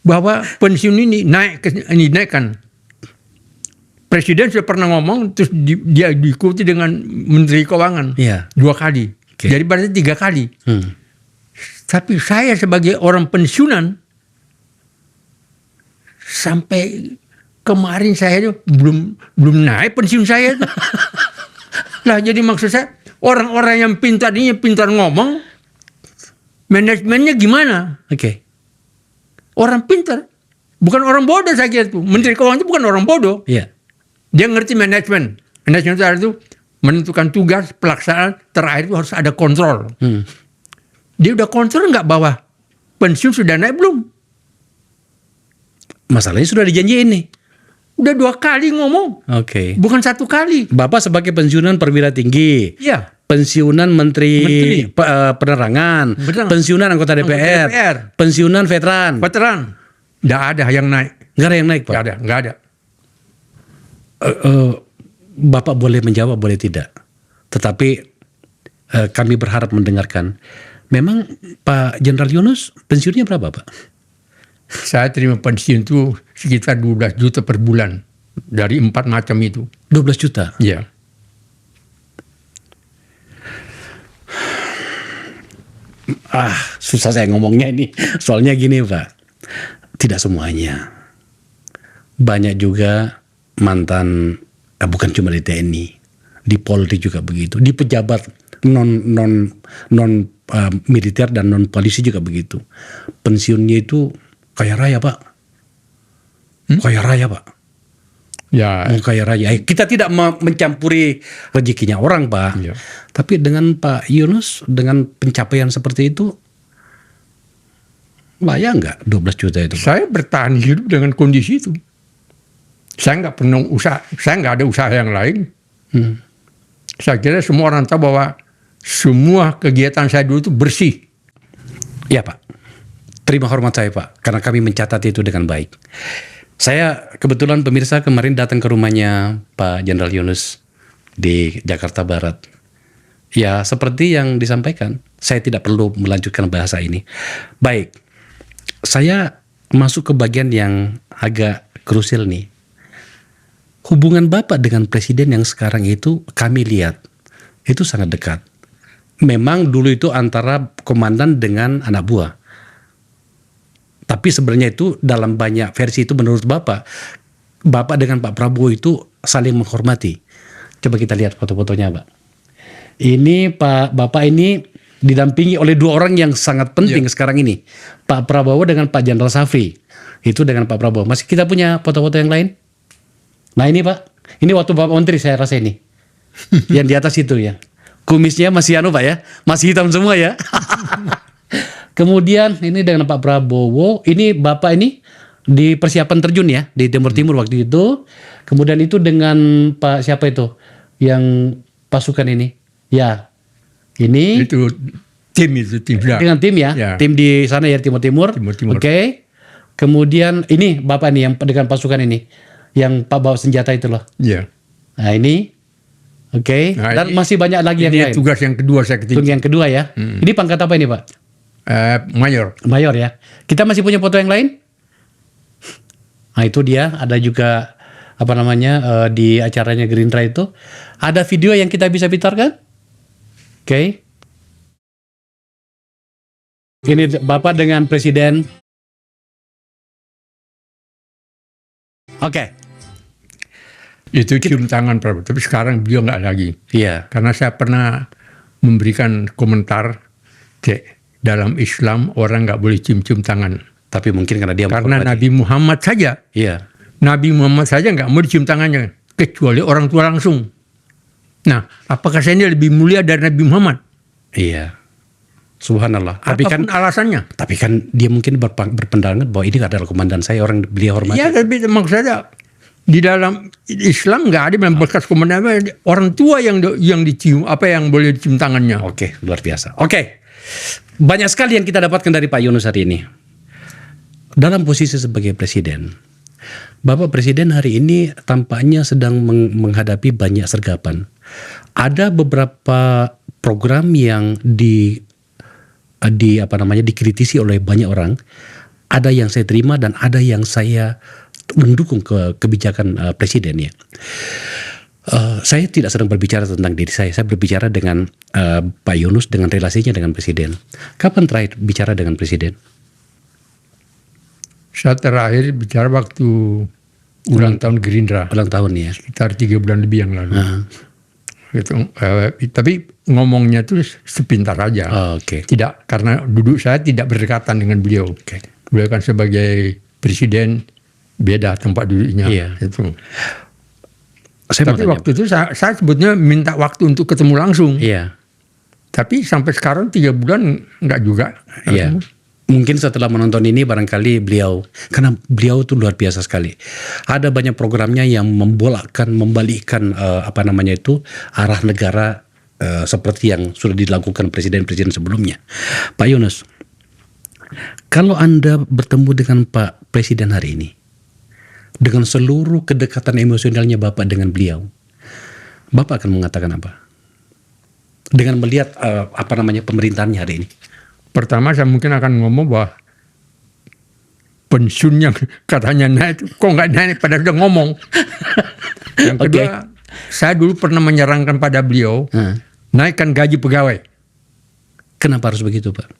Speaker 1: bahwa pensiun ini dinaikkan. Presiden sudah pernah ngomong, terus dia diikuti dengan Menteri Keuangan.
Speaker 2: Iya.
Speaker 1: 2 kali.
Speaker 2: Okay.
Speaker 1: Jadi berarti 3 kali. Tapi saya sebagai orang pensiunan, sampai kemarin saya itu belum naik pensiun saya itu. Lah jadi maksud saya, orang-orang yang pintar ini pintar ngomong, manajemennya gimana?
Speaker 2: Oke.
Speaker 1: Orang pintar, bukan orang bodoh saya kira itu. Menteri Keuangan itu bukan orang bodoh.
Speaker 2: Iya.
Speaker 1: Dia ngerti manajemen. Manajemen itu menentukan tugas, pelaksanaan, terakhir itu harus ada kontrol. Dia udah kontrol nggak bahwa pensiun sudah naik belum?
Speaker 2: Masalahnya sudah dijanjiin nih.
Speaker 1: Udah 2 kali ngomong.
Speaker 2: Oke.
Speaker 1: Bukan 1 kali.
Speaker 2: Bapak sebagai pensiunan perwira tinggi.
Speaker 1: Iya.
Speaker 2: Pensiunan menteri. Penerangan.
Speaker 1: Betul.
Speaker 2: Pensiunan anggota DPR. Pensiunan veteran.
Speaker 1: Veteran. Nggak ada yang naik.
Speaker 2: Nggak ada yang naik Pak?
Speaker 1: Nggak ada.
Speaker 2: Bapak boleh menjawab, boleh tidak. Tetapi kami berharap mendengarkan. Memang Pak Jenderal Yunus pensiunnya berapa Pak?
Speaker 1: Saya terima pensiun itu sekitar 12 juta per bulan. Dari 4 macam itu.
Speaker 2: 12 juta?
Speaker 1: Iya.
Speaker 2: Susah saya ngomongnya ini. Soalnya gini Pak. Tidak semuanya. Banyak juga mantan, bukan cuma di TNI. Di Polri juga begitu. Di pejabat non militer dan non polisi juga begitu. Pensiunnya itu kaya raya Pak. Kaya raya Pak.
Speaker 1: Ya.
Speaker 2: Kaya raya. Kita tidak mencampuri rezekinya orang Pak.
Speaker 1: Iya.
Speaker 2: Tapi dengan Pak Yunus, dengan pencapaian seperti itu, layak nggak 12 juta itu Pak?
Speaker 1: Saya bertahan hidup dengan kondisi itu. Saya nggak pernah usaha. Saya nggak ada usaha yang lain. Saya kira semua orang tahu bahwa semua kegiatan saya dulu itu bersih.
Speaker 2: Ya Pak. Terima hormat saya Pak, karena kami mencatat itu dengan baik. Saya kebetulan pemirsa kemarin datang ke rumahnya Pak Jenderal Yunus di Jakarta Barat. Ya seperti yang disampaikan, saya tidak perlu melanjutkan bahasa ini. Baik, saya masuk ke bagian yang agak krusial nih. Hubungan Bapak dengan Presiden yang sekarang itu kami lihat, itu sangat dekat. Memang dulu itu antara komandan dengan anak buah. Tapi sebenarnya itu dalam banyak versi itu menurut Bapak dengan Pak Prabowo itu saling menghormati. Coba kita lihat foto-fotonya Pak. Ini Bapak ini didampingi oleh 2 orang yang sangat penting sekarang ini. Pak Prabowo dengan Pak Jenderal Safri. Itu dengan Pak Prabowo. Masih kita punya foto-foto yang lain? Nah ini Pak. Ini waktu Bapak Menteri saya rasa ini. Yang di atas itu ya. Kumisnya masih Pak ya. Masih hitam semua ya. Kemudian ini dengan Pak Prabowo, ini Bapak ini di persiapan terjun ya di Timur Timur waktu itu. Kemudian itu dengan Pak siapa itu yang pasukan ini? Ya, ini
Speaker 1: itu tim
Speaker 2: dengan tim ya, tim di sana ya Timur Timur.
Speaker 1: Timur Timur.
Speaker 2: Oke. Kemudian ini Bapak nih yang dengan pasukan ini, yang Pak bawa senjata itu loh.
Speaker 1: Iya.
Speaker 2: Nah ini, oke.
Speaker 1: Nah,
Speaker 2: Dan masih banyak lagi yang
Speaker 1: Ini
Speaker 2: lain.
Speaker 1: tugas yang kedua saya
Speaker 2: Untuk
Speaker 1: ketinggi.
Speaker 2: yang kedua ya. Ini pangkat apa ini Pak?
Speaker 1: Mayor.
Speaker 2: Mayor ya. Kita masih punya foto yang lain? Nah itu dia. Ada juga apa namanya di acaranya Gerindra itu. Ada video yang kita bisa putarkan? Oke. Ini Bapak dengan Presiden. Oke.
Speaker 1: Itu cium tangan Prabowo. Tapi sekarang beliau nggak lagi.
Speaker 2: Iya.
Speaker 1: Karena saya pernah memberikan komentar, dalam Islam orang nggak boleh cium-cium tangan.
Speaker 2: Tapi mungkin karena dia
Speaker 1: Karena
Speaker 2: menghormati.
Speaker 1: Nabi Muhammad saja,
Speaker 2: Iya.
Speaker 1: Nabi Muhammad saja nggak mau dicium tangannya. Kecuali orang tua langsung. Nah, apakah saya ini lebih mulia dari Nabi Muhammad?
Speaker 2: Iya. Subhanallah. Tapi kan
Speaker 1: Apapun alasannya.
Speaker 2: dia mungkin berpendangan bahwa ini adalah komandan saya, orang beliau hormati.
Speaker 1: Ya, tapi maksud saya di dalam Islam nggak ada yang bekas komandan, orang tua yang dicium, apa yang boleh dicium tangannya.
Speaker 2: Oke, luar biasa. Oke. Banyak sekali yang kita dapatkan dari Pak Yunus hari ini. Dalam posisi sebagai presiden, Bapak Presiden hari ini tampaknya sedang menghadapi banyak sergapan. Ada beberapa program yang dikritisi oleh banyak orang. Ada yang saya terima dan ada yang saya mendukung kebijakan presiden ya. Saya tidak sedang berbicara tentang diri saya berbicara dengan Pak Yunus dengan relasinya dengan presiden. Kapan terakhir bicara dengan presiden?
Speaker 1: Saya terakhir bicara waktu ulang tahun Gerindra,
Speaker 2: Ulang tahun ya.
Speaker 1: sekitar 3 bulan lebih yang lalu. Gitu. Tapi ngomongnya tuh sepintar aja.
Speaker 2: Oke.
Speaker 1: Tidak, karena duduk saya tidak berdekatan dengan beliau. Beliau kan sebagai presiden beda tempat duduknya.
Speaker 2: Iya.
Speaker 1: Itu.
Speaker 2: Saya mau
Speaker 1: Tapi
Speaker 2: tanya.
Speaker 1: waktu itu saya sebetulnya minta waktu untuk ketemu langsung.
Speaker 2: Iya.
Speaker 1: Tapi sampai sekarang 3 bulan enggak juga.
Speaker 2: Iya. Mungkin setelah menonton ini barangkali beliau, karena beliau tuh luar biasa sekali. Ada banyak programnya yang membalikkan arah negara seperti yang sudah dilakukan presiden-presiden sebelumnya. Pak Yunus, kalau Anda bertemu dengan Pak Presiden hari ini, dengan seluruh kedekatan emosionalnya Bapak dengan beliau, Bapak akan mengatakan apa? Dengan melihat pemerintahannya hari ini.
Speaker 1: Pertama saya mungkin akan ngomong bahwa pensiun yang katanya naik, kok nggak naik padahal udah ngomong. Yang kedua, saya dulu pernah menyarankan pada beliau naikkan gaji pegawai.
Speaker 2: Kenapa harus begitu, Pak?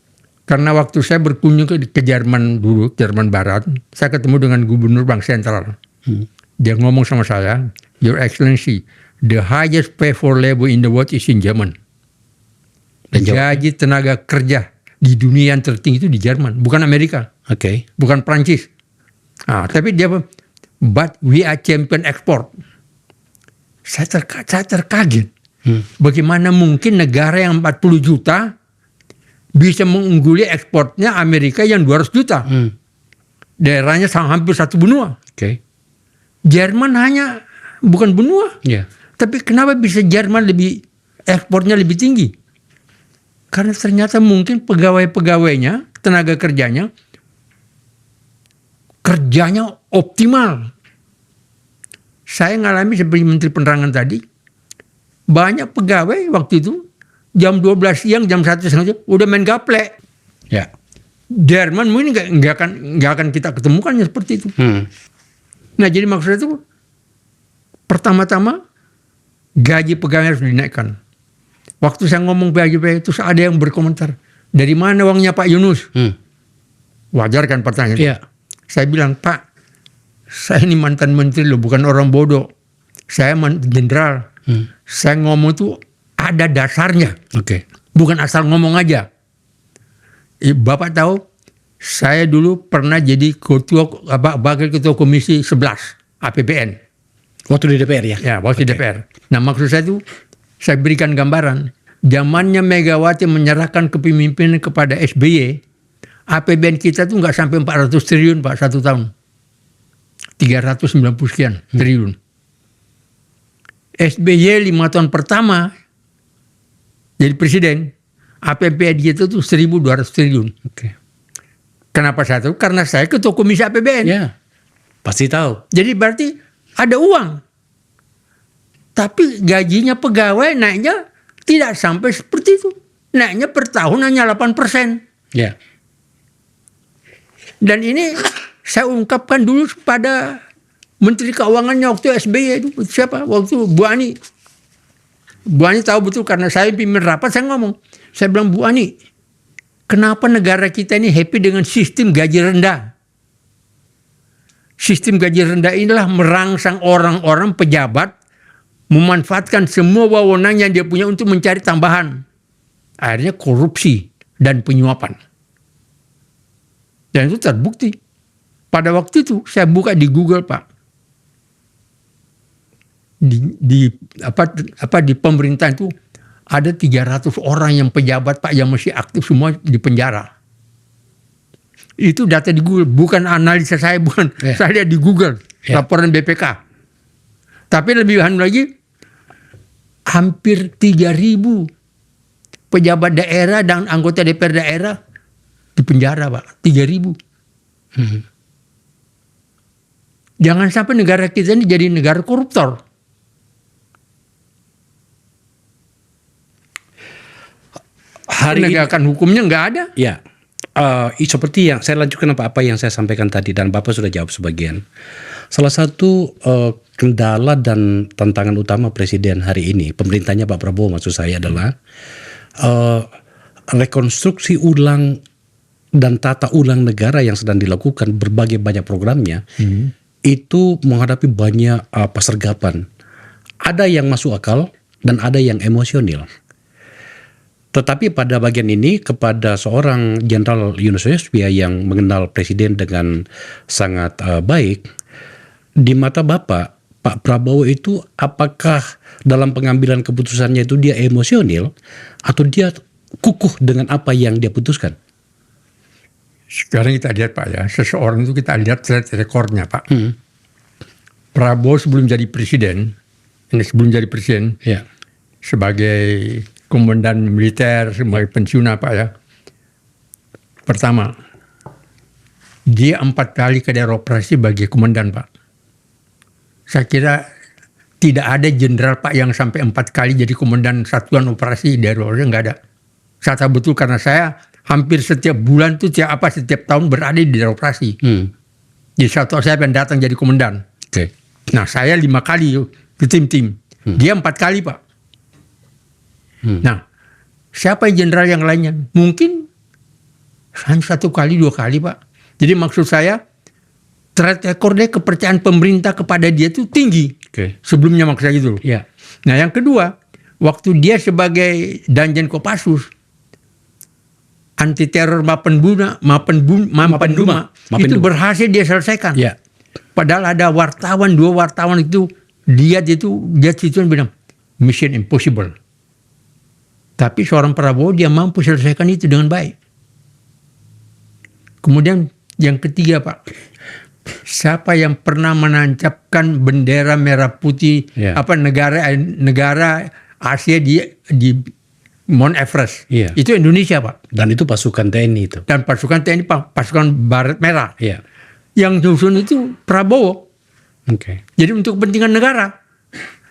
Speaker 1: Karena waktu saya berkunjung ke Jerman dulu, Jerman Barat, saya ketemu dengan Gubernur Bank Sentral. Dia ngomong sama saya, Your Excellency, the highest pay for labor in the world is in German.
Speaker 2: Dan
Speaker 1: Gaji tenaga kerja di dunia yang tertinggi itu di Jerman, bukan Amerika,
Speaker 2: Oke.
Speaker 1: bukan Prancis. Tapi dia, but we are champion export. Saya terkaget. Bagaimana mungkin negara yang 40 juta bisa mengungguli ekspornya Amerika yang 200 juta. Daerahnya hampir satu benua.
Speaker 2: Oke.
Speaker 1: Jerman hanya bukan benua.
Speaker 2: Iya.
Speaker 1: Tapi kenapa bisa Jerman ekspornya lebih tinggi? Karena ternyata mungkin pegawai-pegawainya, tenaga kerjanya optimal. Saya ngalami seperti Menteri Penerangan tadi, banyak pegawai waktu itu jam 12 siang, jam 1 siang udah main gaplek.
Speaker 2: Ya.
Speaker 1: Jerman mungkin nggak akan kita ketemukan seperti itu. Nah, jadi maksudnya itu pertama-tama gaji pegawai harus dinaikkan. Waktu saya ngomong gaji itu ada yang berkomentar, dari mana uangnya Pak Yunus? Wajar kan pertanyaan?
Speaker 2: Iya.
Speaker 1: Saya bilang, Pak, saya ini mantan menteri loh, bukan orang bodoh. Saya jenderal. Saya ngomong itu ada dasarnya.
Speaker 2: Oke.
Speaker 1: Bukan asal ngomong aja. Bapak tahu, saya dulu pernah jadi wakil ketua komisi 11 APBN.
Speaker 2: Waktu di DPR ya?
Speaker 1: Ya, waktu di DPR. Nah, maksud saya itu, saya berikan gambaran. Zamannya Megawati menyerahkan kepemimpinan kepada SBY, APBN kita tuh nggak sampai 400 triliun Pak, 1 tahun. 390 sekian triliun. SBY 5 tahun pertama jadi presiden, APBN kita tuh 1.200 triliun.
Speaker 2: Oke.
Speaker 1: Kenapa saya tahu? Karena saya ketua komisi APBN.
Speaker 2: Ya, pasti tahu.
Speaker 1: Jadi berarti ada uang. Tapi gajinya pegawai naiknya tidak sampai seperti itu. Naiknya per tahun hanya 8%.
Speaker 2: Ya.
Speaker 1: Dan ini saya ungkapkan dulu pada Menteri Keuangannya waktu SBY itu. Siapa? Waktu Bu Ani. Bu Ani tahu betul karena saya pimpin rapat, saya ngomong. Saya bilang, Bu Ani, kenapa negara kita ini happy dengan sistem gaji rendah? Sistem gaji rendah inilah merangsang orang-orang pejabat memanfaatkan semua wewenang yang dia punya untuk mencari tambahan. Akhirnya korupsi dan penyuapan. Dan itu terbukti. Pada waktu itu saya buka di Google, Pak. Di pemerintahan itu ada 300 orang yang pejabat, Pak, yang masih aktif semua di penjara. Itu data di Google, bukan analisa saya, bukan. Saya lihat di Google, laporan BPK. Tapi lebih lagi, hampir 3.000 pejabat daerah dan anggota DPR daerah di penjara, Pak. 3.000. Jangan sampai negara kita ini jadi negara koruptor. Penegakan hukumnya nggak ada.
Speaker 2: Ya, seperti yang saya lanjutkan apa yang saya sampaikan tadi dan Bapak sudah jawab sebagian. Salah satu kendala dan tantangan utama Presiden hari ini, pemerintahnya Pak Prabowo maksud saya adalah rekonstruksi ulang dan tata ulang negara yang sedang dilakukan berbagai banyak programnya itu menghadapi banyak pesergapan. Ada yang masuk akal dan ada yang emosional. Tetapi pada bagian ini kepada seorang Jenderal Yunus Yosbia yang mengenal Presiden dengan sangat baik, di mata Bapak, Pak Prabowo itu apakah dalam pengambilan keputusannya itu dia emosional atau dia kukuh dengan apa yang dia putuskan?
Speaker 1: Sekarang kita lihat, Pak, ya, seseorang itu kita lihat track recordnya, Pak. Prabowo sebelum jadi presiden, sebagai komandan militer, sebagai pensiunan, Pak, ya. Pertama, dia 4 kali ke daerah operasi sebagai komandan, Pak. Saya kira tidak ada jenderal, Pak, yang sampai 4 kali jadi komandan satuan operasi daerah operasi, nggak ada. Saya tahu betul karena saya hampir setiap bulan tuh setiap tahun berada di daerah operasi. Jadi satu saya yang datang jadi komandan. Nah, saya 5 kali ke tim-tim. Dia 4 kali, Pak. Nah, siapa yang jenderal yang lainnya? Mungkin hanya 1 kali, 2 kali, Pak. Jadi maksud saya, track recordnya kepercayaan pemerintah kepada dia itu tinggi. Sebelumnya maksud saya gitu. Nah, yang kedua, waktu dia sebagai Danjen Kopassus, anti teror Mapenduma itu berhasil dia selesaikan. Padahal ada wartawan, 2 wartawan itu dia bilang mission impossible. Tapi seorang Prabowo dia mampu selesaikan itu dengan baik. Kemudian yang ketiga, Pak, siapa yang pernah menancapkan bendera merah putih negara Asia di Mount Everest? Itu Indonesia, Pak.
Speaker 2: Dan itu pasukan TNI itu.
Speaker 1: Dan pasukan TNI, pasukan Baret Merah. Yang susun itu Prabowo. Jadi untuk kepentingan negara.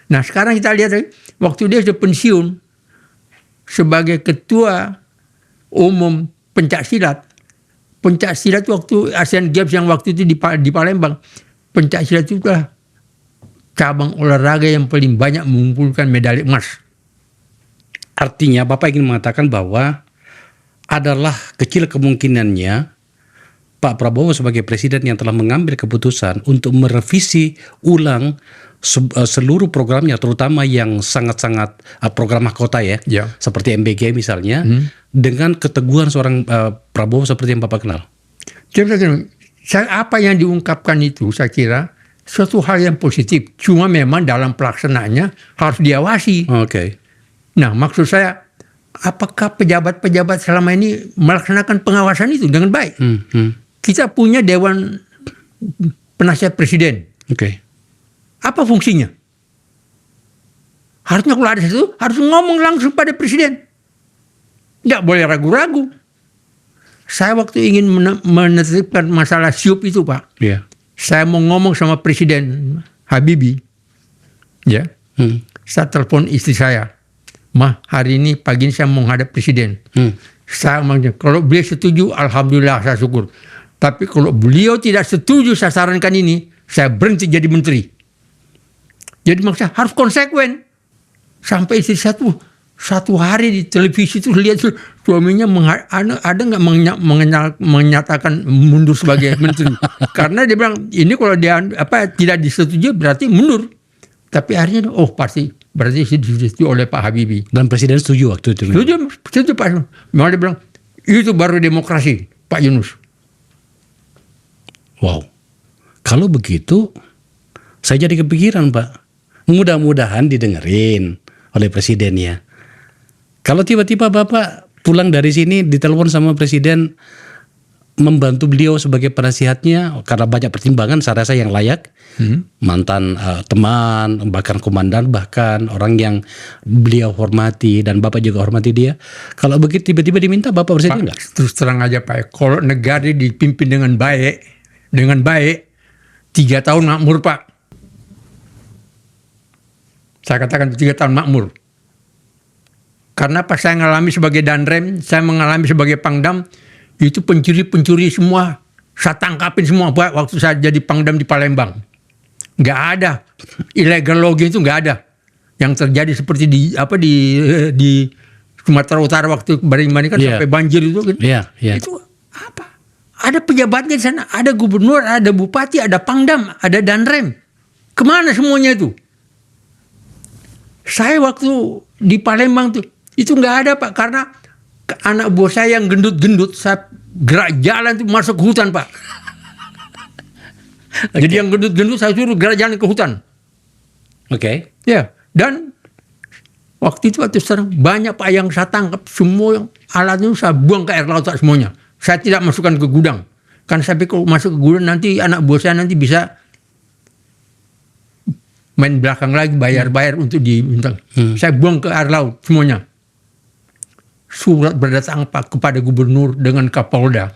Speaker 1: Nah, sekarang kita lihat waktu dia sudah pensiun sebagai ketua umum pencak silat. Pencak silat waktu Asian Games yang waktu itu di Palembang. Pencak silat itu adalah cabang olahraga yang paling banyak mengumpulkan medali emas.
Speaker 2: Artinya Bapak ingin mengatakan bahwa adalah kecil kemungkinannya Pak Prabowo sebagai presiden yang telah mengambil keputusan untuk merevisi ulang seluruh programnya, terutama yang sangat-sangat program mahkota seperti MBG misalnya, dengan keteguhan seorang Prabowo seperti yang Bapak kenal.
Speaker 1: Apa yang diungkapkan itu saya kira suatu hal yang positif, cuma memang dalam pelaksanaannya harus diawasi. Nah, maksud saya, apakah pejabat-pejabat selama ini melaksanakan pengawasan itu dengan baik? Kita punya Dewan Penasihat Presiden. Apa fungsinya? Harusnya kalau ada sesuatu, harus ngomong langsung pada Presiden. Tidak boleh ragu-ragu. Saya waktu ingin menertibkan masalah SIUP itu Pak,
Speaker 2: Iya.
Speaker 1: saya mau ngomong sama Presiden Habibie, ya. Saya telepon istri saya, "Mah, hari ini pagi ini saya mau menghadap Presiden." Saya ngomong, kalau beliau setuju, alhamdulillah saya syukur. Tapi kalau beliau tidak setuju saya sarankan ini, saya berhenti jadi menteri. Jadi maksudnya harus konsekuen. Sampai istri satu hari di televisi itu lihat suaminya ada nggak menyatakan mundur sebagai menteri. Karena dia bilang ini kalau dia tidak disetujui berarti mundur. Tapi akhirnya pasti berarti disetujui oleh Pak Habibie.
Speaker 2: Dan Presiden setuju waktu itu.
Speaker 1: Setuju Pak. Memang dia bilang itu baru demokrasi Pak Yunus.
Speaker 2: Wow. Kalau begitu saya jadi kepikiran Pak. Mudah-mudahan didengerin oleh presidennya. Kalau tiba-tiba Bapak pulang dari sini ditelepon sama presiden membantu beliau sebagai penasihatnya karena banyak pertimbangan saya rasa yang layak. Mantan teman, bahkan komandan, bahkan orang yang beliau hormati dan Bapak juga hormati dia. Kalau begitu tiba-tiba diminta Bapak bersedia enggak?
Speaker 1: Terus terang aja Pak, kalau negara dipimpin dengan baik 3 tahun makmur Pak. Saya katakan 3 tahun makmur. Karena pas saya mengalami sebagai danrem, saya mengalami sebagai pangdam, itu pencuri-pencuri semua, saya tangkapin semua Pak waktu saya jadi pangdam di Palembang. Nggak ada. Illegal logging itu nggak ada. Yang terjadi seperti di Sumatera Utara waktu Baring-Baring kan sampai banjir itu kan. Itu apa? Ada pejabatnya di sana, ada gubernur, ada bupati, ada pangdam, ada danrem. Kemana semuanya itu? Saya waktu di Palembang tuh, itu nggak ada Pak, karena anak buah saya yang gendut-gendut, saya gerak jalan tuh masuk ke hutan Pak. Jadi yang gendut-gendut saya suruh gerak jalan ke hutan.
Speaker 2: Oke.
Speaker 1: Ya, dan waktu itu banyak Pak yang saya tangkap, semua yang alat itu saya buang ke air laut semuanya. Saya tidak masukkan ke gudang. Kan saya pikir kalau masuk ke gudang nanti anak buah saya nanti bisa main belakang lagi, bayar-bayar untuk diminta. Saya buang ke air laut semuanya. Surat berdatang Pak kepada gubernur dengan Kapolda.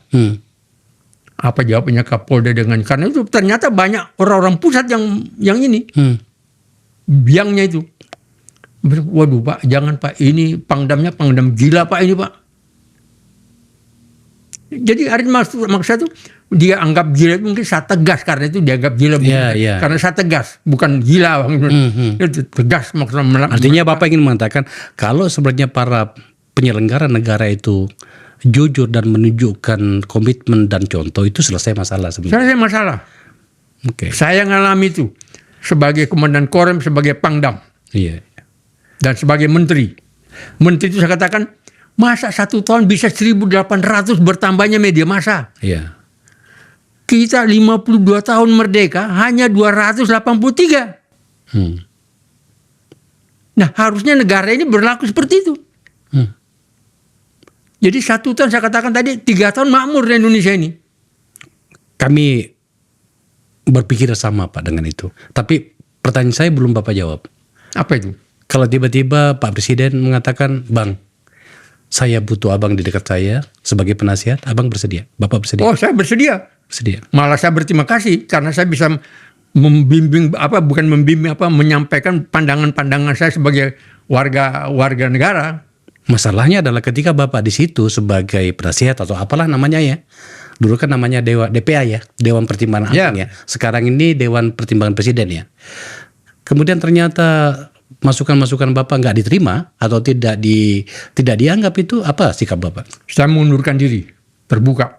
Speaker 1: Apa jawabnya Kapolda dengan, karena itu ternyata banyak orang-orang pusat yang ini. Biangnya itu. Waduh Pak, jangan Pak, ini pangdamnya pangdam gila Pak ini Pak. Jadi hari maksud saya tuh dia anggap gila, mungkin saya tegas karena itu dianggap gila. Karena saya tegas, bukan gila. Itu tegas maksudnya.
Speaker 2: Artinya Bapak ingin mengatakan kalau sebenarnya para penyelenggara negara itu jujur dan menunjukkan komitmen dan contoh, itu selesai masalah sebenarnya.
Speaker 1: Selesai masalah.
Speaker 2: Oke.
Speaker 1: Saya ngalami itu sebagai komandan Korem, sebagai pangdam.
Speaker 2: Iya.
Speaker 1: Dan sebagai menteri. Menteri itu saya katakan, masa 1 tahun bisa 1.800 bertambahnya media massa.
Speaker 2: Iya.
Speaker 1: Kita 52 tahun merdeka hanya 283. Nah harusnya negara ini berlaku seperti itu. Jadi 1 tahun saya katakan tadi 3 tahun makmur di Indonesia ini.
Speaker 2: Kami berpikir sama Pak dengan itu. Tapi pertanyaan saya belum Bapak jawab.
Speaker 1: Apa itu?
Speaker 2: Kalau tiba-tiba Pak Presiden mengatakan, Bang, saya butuh abang di dekat saya sebagai penasihat, abang bersedia? Bapak bersedia?
Speaker 1: Oh, saya bersedia.
Speaker 2: Bersedia.
Speaker 1: Malah saya berterima kasih karena saya bisa menyampaikan pandangan-pandangan saya sebagai warga negara.
Speaker 2: Masalahnya adalah ketika Bapak di situ sebagai penasihat atau apalah namanya ya. Dulu kan namanya DPA ya, Dewan Pertimbangan Agung ya. Sekarang ini Dewan Pertimbangan Presiden ya. Kemudian ternyata masukan-masukan Bapak nggak diterima atau tidak dianggap, itu apa sikap Bapak?
Speaker 1: Saya mengundurkan diri, terbuka.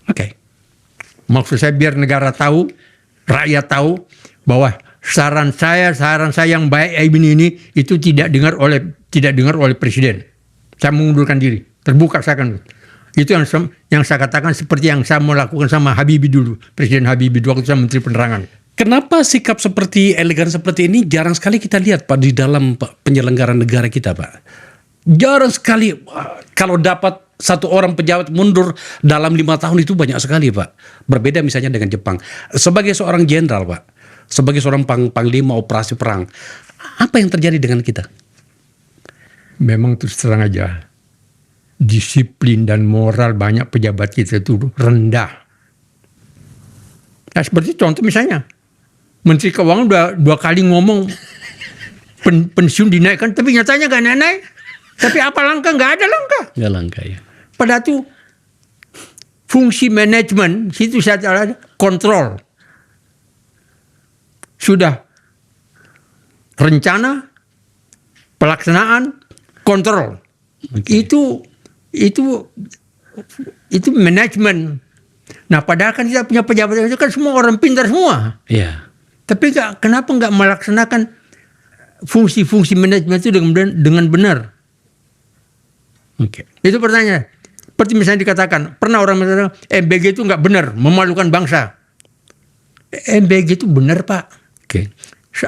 Speaker 2: Oke.
Speaker 1: Maksud saya biar negara tahu, rakyat tahu bahwa saran saya yang baik ini itu tidak dengar oleh presiden. Saya mengundurkan diri, terbuka saya kan. Itu yang saya katakan seperti yang saya mau lakukan sama Habibie dulu, Presiden Habibie waktu saya Menteri Penerangan.
Speaker 2: Kenapa sikap seperti elegan seperti ini jarang sekali kita lihat Pak di dalam penyelenggaraan negara kita Pak? Jarang sekali. Kalau dapat satu orang pejabat mundur dalam 5 tahun itu banyak sekali Pak. Berbeda misalnya dengan Jepang. Sebagai seorang jenderal Pak, sebagai seorang panglima operasi perang, apa yang terjadi dengan kita?
Speaker 1: memang terus terang aja, disiplin dan moral banyak pejabat kita itu rendah. Nah, seperti contoh misalnya, Menteri Keuangan dua kali ngomong pensiun dinaikkan, tapi nyatanya gak naik. Tapi apa langkah? Gak ada langkah.
Speaker 2: Nggak langka ya.
Speaker 1: Pada itu fungsi manajemen situ saya ada kontrol. Sudah rencana, pelaksanaan, kontrol.
Speaker 2: Oke.
Speaker 1: Itu manajemen. Nah, padahal kan kita punya pejabat itu kan semua orang pintar semua.
Speaker 2: Iya.
Speaker 1: Tapi kenapa nggak melaksanakan fungsi-fungsi manajemen itu dengan benar?
Speaker 2: Oke.
Speaker 1: Itu pertanyaan. Seperti misalnya dikatakan, pernah orang mengatakan MBG itu nggak benar, memalukan bangsa. MBG itu benar, Pak.
Speaker 2: Oke.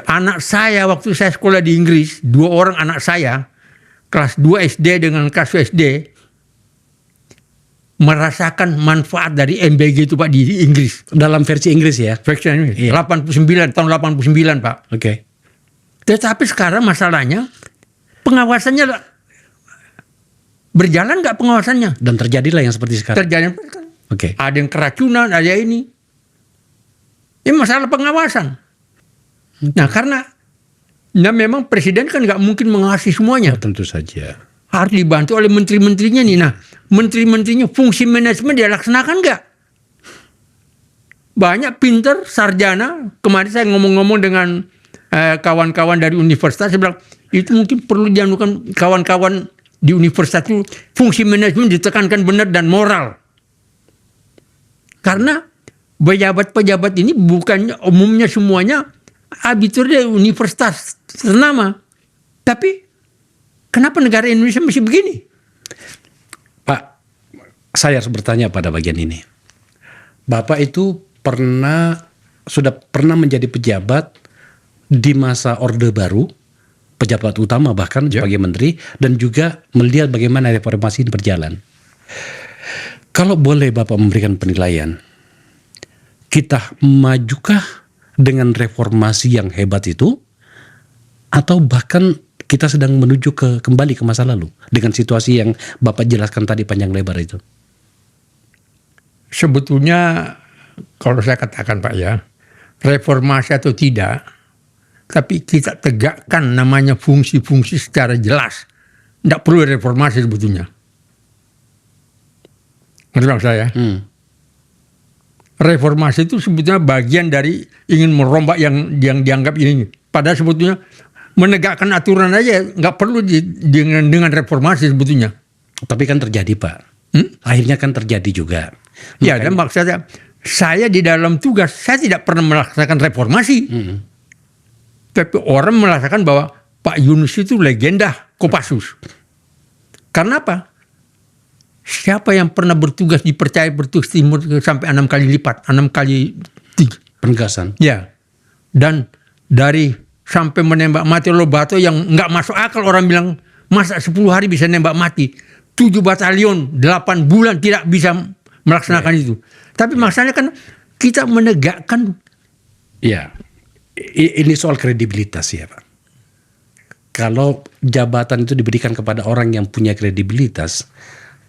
Speaker 1: Anak saya waktu saya sekolah di Inggris, 2 orang anak saya, kelas 2 SD dengan kelas SD, merasakan manfaat dari MBG itu, Pak, di Inggris.
Speaker 2: Dalam versi Inggris ya.
Speaker 1: Vaksin ini,
Speaker 2: Iya.
Speaker 1: 89, tahun 89, Pak.
Speaker 2: Oke.
Speaker 1: Tetapi sekarang masalahnya, pengawasannya berjalan nggak pengawasannya?
Speaker 2: Dan terjadilah yang seperti sekarang.
Speaker 1: Terjadi.
Speaker 2: Oke.
Speaker 1: Ada yang keracunan, ada ini. Ini masalah pengawasan. Nah, karena memang presiden kan nggak mungkin mengawasi semuanya.
Speaker 2: Tentu saja.
Speaker 1: Harus dibantu oleh menteri-menterinya nih. Nah, menteri-menterinya fungsi manajemen dia laksanakan nggak? Banyak pinter, sarjana. Kemarin saya ngomong-ngomong dengan kawan-kawan dari universitas, saya bilang, itu mungkin perlu dianukan kawan-kawan di universitas itu fungsi manajemen ditekankan benar dan moral. Karena pejabat-pejabat ini bukannya umumnya semuanya abitur dari universitas ternama. Tapi kenapa negara Indonesia masih begini?
Speaker 2: Pak, saya harus bertanya pada bagian ini. Bapak itu sudah pernah menjadi pejabat di masa Orde Baru, pejabat utama bahkan sebagai menteri, dan juga melihat bagaimana reformasi ini berjalan. Kalau boleh Bapak memberikan penilaian, kita majukah dengan reformasi yang hebat itu, atau bahkan kita sedang menuju kembali ke masa lalu dengan situasi yang Bapak jelaskan tadi panjang lebar itu?
Speaker 1: Sebetulnya kalau saya katakan, Pak, ya, reformasi atau tidak, tapi kita tegakkan namanya fungsi-fungsi secara jelas. Tidak perlu reformasi sebetulnya. Ngerti maksud saya? Reformasi itu sebetulnya bagian dari ingin merombak yang dianggap ini. Padahal sebetulnya menegakkan aturan aja nggak perlu dengan reformasi sebetulnya.
Speaker 2: Tapi kan terjadi, Pak. Akhirnya kan terjadi juga.
Speaker 1: Ya, dan maksudnya saya di dalam tugas saya tidak pernah melaksanakan reformasi. Tapi orang merasakan bahwa Pak Yunus itu legenda Kopassus. Karena apa? Siapa yang pernah bertugas dipercaya bertugas timur sampai 6 kali lipat, 6 kali 3.
Speaker 2: Penegasan.
Speaker 1: Ya. Dan dari sampai menembak mati Lobato yang nggak masuk akal, orang bilang masa 10 hari bisa nembak mati. 7 batalion, 8 bulan tidak bisa melaksanakan itu. Tapi masalahnya kan kita menegakkan.
Speaker 2: Ya. Ini soal kredibilitas ya, Pak. Kalau jabatan itu diberikan kepada orang yang punya kredibilitas,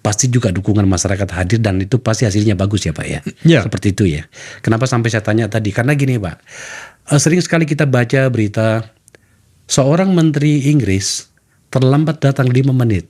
Speaker 2: pasti juga dukungan masyarakat hadir dan itu pasti hasilnya bagus ya, Pak ya.
Speaker 1: Ya.
Speaker 2: Seperti itu ya. Kenapa sampai saya tanya tadi? Karena gini, Pak. Sering sekali kita baca berita seorang menteri Inggris terlambat datang 5 menit.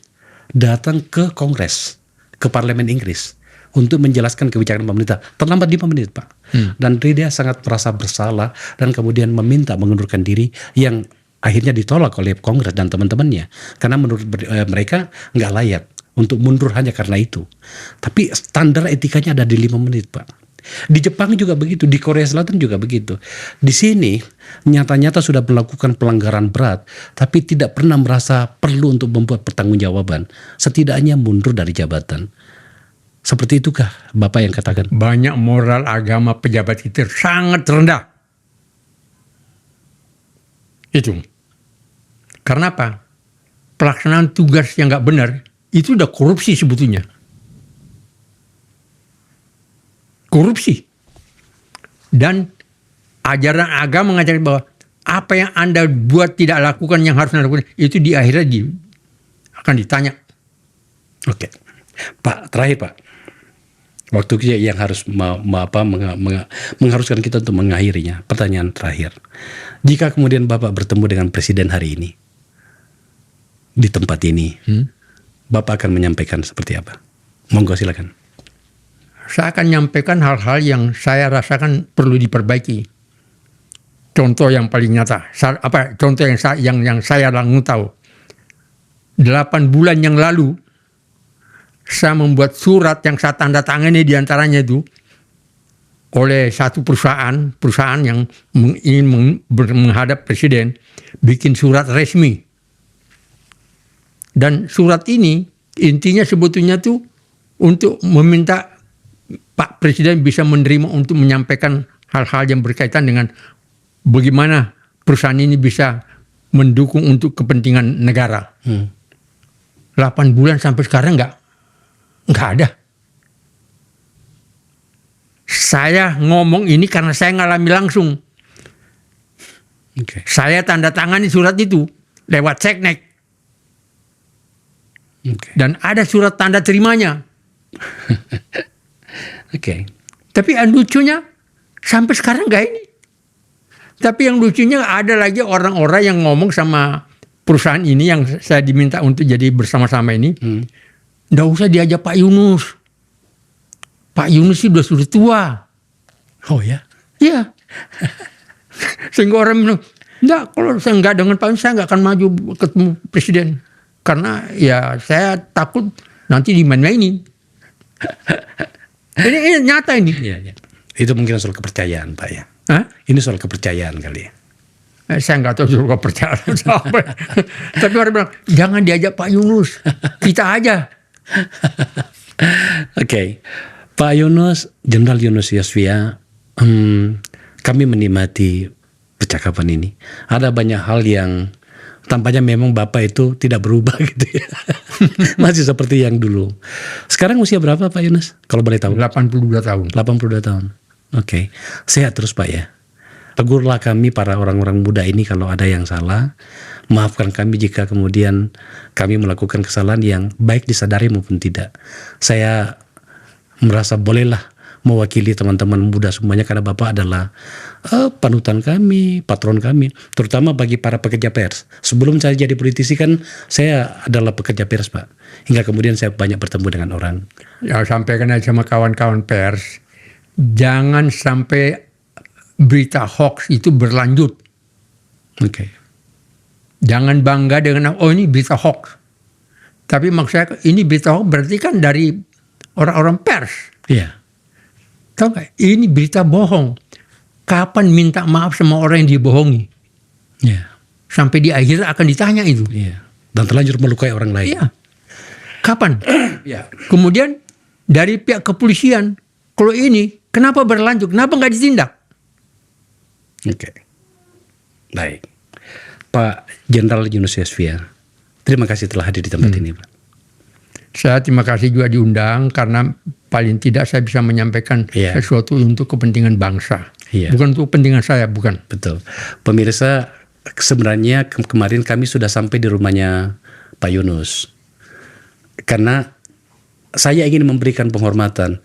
Speaker 2: Datang ke Kongres, ke parlemen Inggris untuk menjelaskan kebijakan pemerintah. Terlambat 5 menit, Pak. Dan dia sangat merasa bersalah dan kemudian meminta mengundurkan diri yang akhirnya ditolak oleh Kongres dan teman-temannya. Karena menurut mereka nggak layak untuk mundur hanya karena itu. Tapi standar etikanya ada di 5 menit, Pak. Di Jepang juga begitu, di Korea Selatan juga begitu. Di sini nyata-nyata sudah melakukan pelanggaran berat, tapi tidak pernah merasa perlu untuk membuat pertanggungjawaban. Setidaknya mundur dari jabatan. Seperti itukah Bapak yang katakan?
Speaker 1: Banyak moral agama pejabat kita sangat rendah. Itu. Karena apa? Pelaksanaan tugas yang nggak benar, itu udah korupsi sebetulnya. Korupsi. Dan ajaran agama mengajarkan bahwa apa yang Anda buat tidak lakukan yang harus Anda lakukan, itu di akhirat akan ditanya.
Speaker 2: Oke. Pak, terakhir Pak. Waktu kita yang harus mengharuskan kita untuk mengakhirinya. Pertanyaan terakhir. Jika kemudian Bapak bertemu dengan Presiden hari ini, di tempat ini, Bapak akan menyampaikan seperti apa? Monggo silakan.
Speaker 1: Saya akan menyampaikan hal-hal yang saya rasakan perlu diperbaiki. Contoh yang paling nyata, contoh yang saya langsung tahu. 8 bulan yang lalu, saya membuat surat yang saya tanda tangani diantaranya itu oleh satu perusahaan yang ingin menghadap presiden, bikin surat resmi. Dan surat ini intinya sebetulnya tuh untuk meminta Pak Presiden bisa menerima untuk menyampaikan hal-hal yang berkaitan dengan bagaimana perusahaan ini bisa mendukung untuk kepentingan negara. 8 bulan sampai sekarang nggak ada. Saya ngomong ini karena saya ngalami langsung.
Speaker 2: Okay.
Speaker 1: Saya tanda tangani surat itu lewat seknek.
Speaker 2: Okay.
Speaker 1: Dan ada surat tanda terimanya.
Speaker 2: Oke.
Speaker 1: Tapi yang lucunya sampai sekarang nggak ini. Tapi yang lucunya ada lagi orang-orang yang ngomong sama perusahaan ini yang saya diminta untuk jadi bersama-sama ini. Nggak usah diajak Pak Yunus. Pak Yunus sih sudah tua.
Speaker 2: Oh ya?
Speaker 1: Iya. Sehingga orang bilang, enggak, kalau saya nggak dengan Pak Yunus, saya nggak akan maju ketemu presiden. Karena ya saya takut nanti dimain-mainin. Ini nyata ini.
Speaker 2: Iya. Itu mungkin soal kepercayaan Pak ya.
Speaker 1: Hah?
Speaker 2: Ini soal kepercayaan kali ya.
Speaker 1: Saya nggak tahu soal kepercayaan sampai. Tapi orang bilang, jangan diajak Pak Yunus. Kita aja.
Speaker 2: Oke. Pak Yunus, Jenderal Yunus Yosvia, kami menikmati percakapan ini. Ada banyak hal yang tampaknya memang Bapak itu tidak berubah gitu ya. Masih seperti yang dulu. Sekarang usia berapa Pak Yunus? Kalau boleh tahu.
Speaker 1: 82 tahun.
Speaker 2: 82 tahun. Oke. Sehat terus Pak ya. Tegurlah kami para orang-orang muda ini kalau ada yang salah. Maafkan kami jika kemudian kami melakukan kesalahan yang baik disadari maupun tidak. Saya merasa bolehlah mewakili teman-teman muda semuanya karena Bapak adalah panutan kami, patron kami, terutama bagi para pekerja pers. Sebelum saya jadi politisi kan saya adalah pekerja pers Pak. Hingga kemudian saya banyak bertemu dengan orang.
Speaker 1: Ya, sampaikan aja sama kawan-kawan pers, jangan sampai berita hoax itu berlanjut.
Speaker 2: Oke.
Speaker 1: Jangan bangga dengan ini berita hoax. Tapi maksud saya ini berita hoax berarti kan dari orang-orang pers.
Speaker 2: Iya.
Speaker 1: Tahu nggak? Ini berita bohong. Kapan minta maaf sama orang yang dibohongi?
Speaker 2: Iya.
Speaker 1: Sampai di akhir akan ditanya itu.
Speaker 2: Iya. Dan terlanjur melukai orang lain.
Speaker 1: Iya. Kapan?
Speaker 2: Iya.
Speaker 1: Kemudian dari pihak kepolisian, kalau ini kenapa berlanjut? Kenapa nggak ditindak?
Speaker 2: Oke. Baik. Pak Jenderal Yunus Yosvia, terima kasih telah hadir di tempat ini Pak.
Speaker 1: Saya terima kasih juga diundang karena paling tidak saya bisa menyampaikan sesuatu untuk kepentingan bangsa.
Speaker 2: Iya.
Speaker 1: Bukan untuk kepentingan saya, bukan.
Speaker 2: Betul. Pemirsa, sebenarnya kemarin kami sudah sampai di rumahnya Pak Yunus. Karena saya ingin memberikan penghormatan.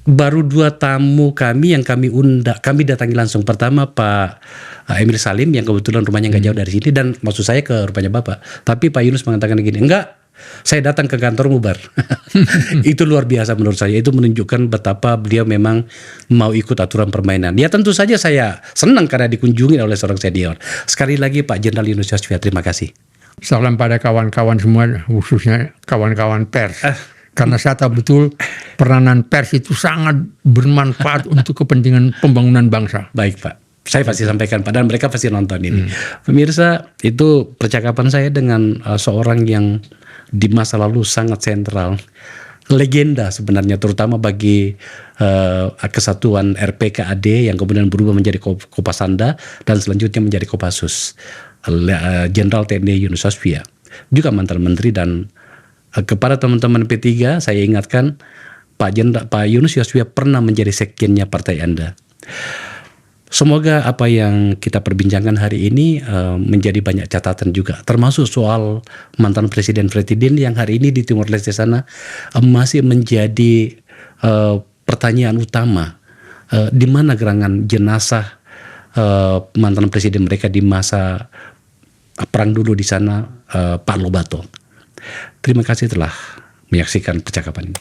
Speaker 2: Baru 2 tamu kami yang kami datangi langsung. Pertama Pak Emil Salim yang kebetulan rumahnya nggak jauh dari sini dan maksud saya ke rumahnya Bapak. Tapi Pak Yunus mengatakan begini, enggak, saya datang ke kantor Mubar. Itu luar biasa menurut saya. Itu menunjukkan betapa beliau memang mau ikut aturan permainan. Ya tentu saja saya senang karena dikunjungi oleh seorang senior. Sekali lagi Pak Jenderal Yunus Yosvia, terima kasih.
Speaker 1: Salam pada kawan-kawan semua, khususnya kawan-kawan pers. Karena saya tahu betul peranan pers itu sangat bermanfaat untuk kepentingan pembangunan bangsa.
Speaker 2: Baik Pak, saya pasti sampaikan Pak dan mereka pasti nonton ini. Pemirsa, itu percakapan saya dengan seorang yang di masa lalu sangat sentral. Legenda sebenarnya terutama bagi kesatuan RPKAD yang kemudian berubah menjadi Kopasanda dan selanjutnya menjadi Kopassus. Jenderal TNI Yunus Yosvia, juga mantan menteri dan kepada teman-teman P3 saya ingatkan Pak Yunus Yosvia pernah menjadi sekjennya partai Anda. Semoga apa yang kita perbincangkan hari ini menjadi banyak catatan juga, termasuk soal mantan presiden yang hari ini di Timor Leste sana masih menjadi pertanyaan utama, di mana gerangan jenazah mantan presiden mereka di masa perang dulu di sana, Pak Lobato. Terima kasih telah menyaksikan percakapan ini.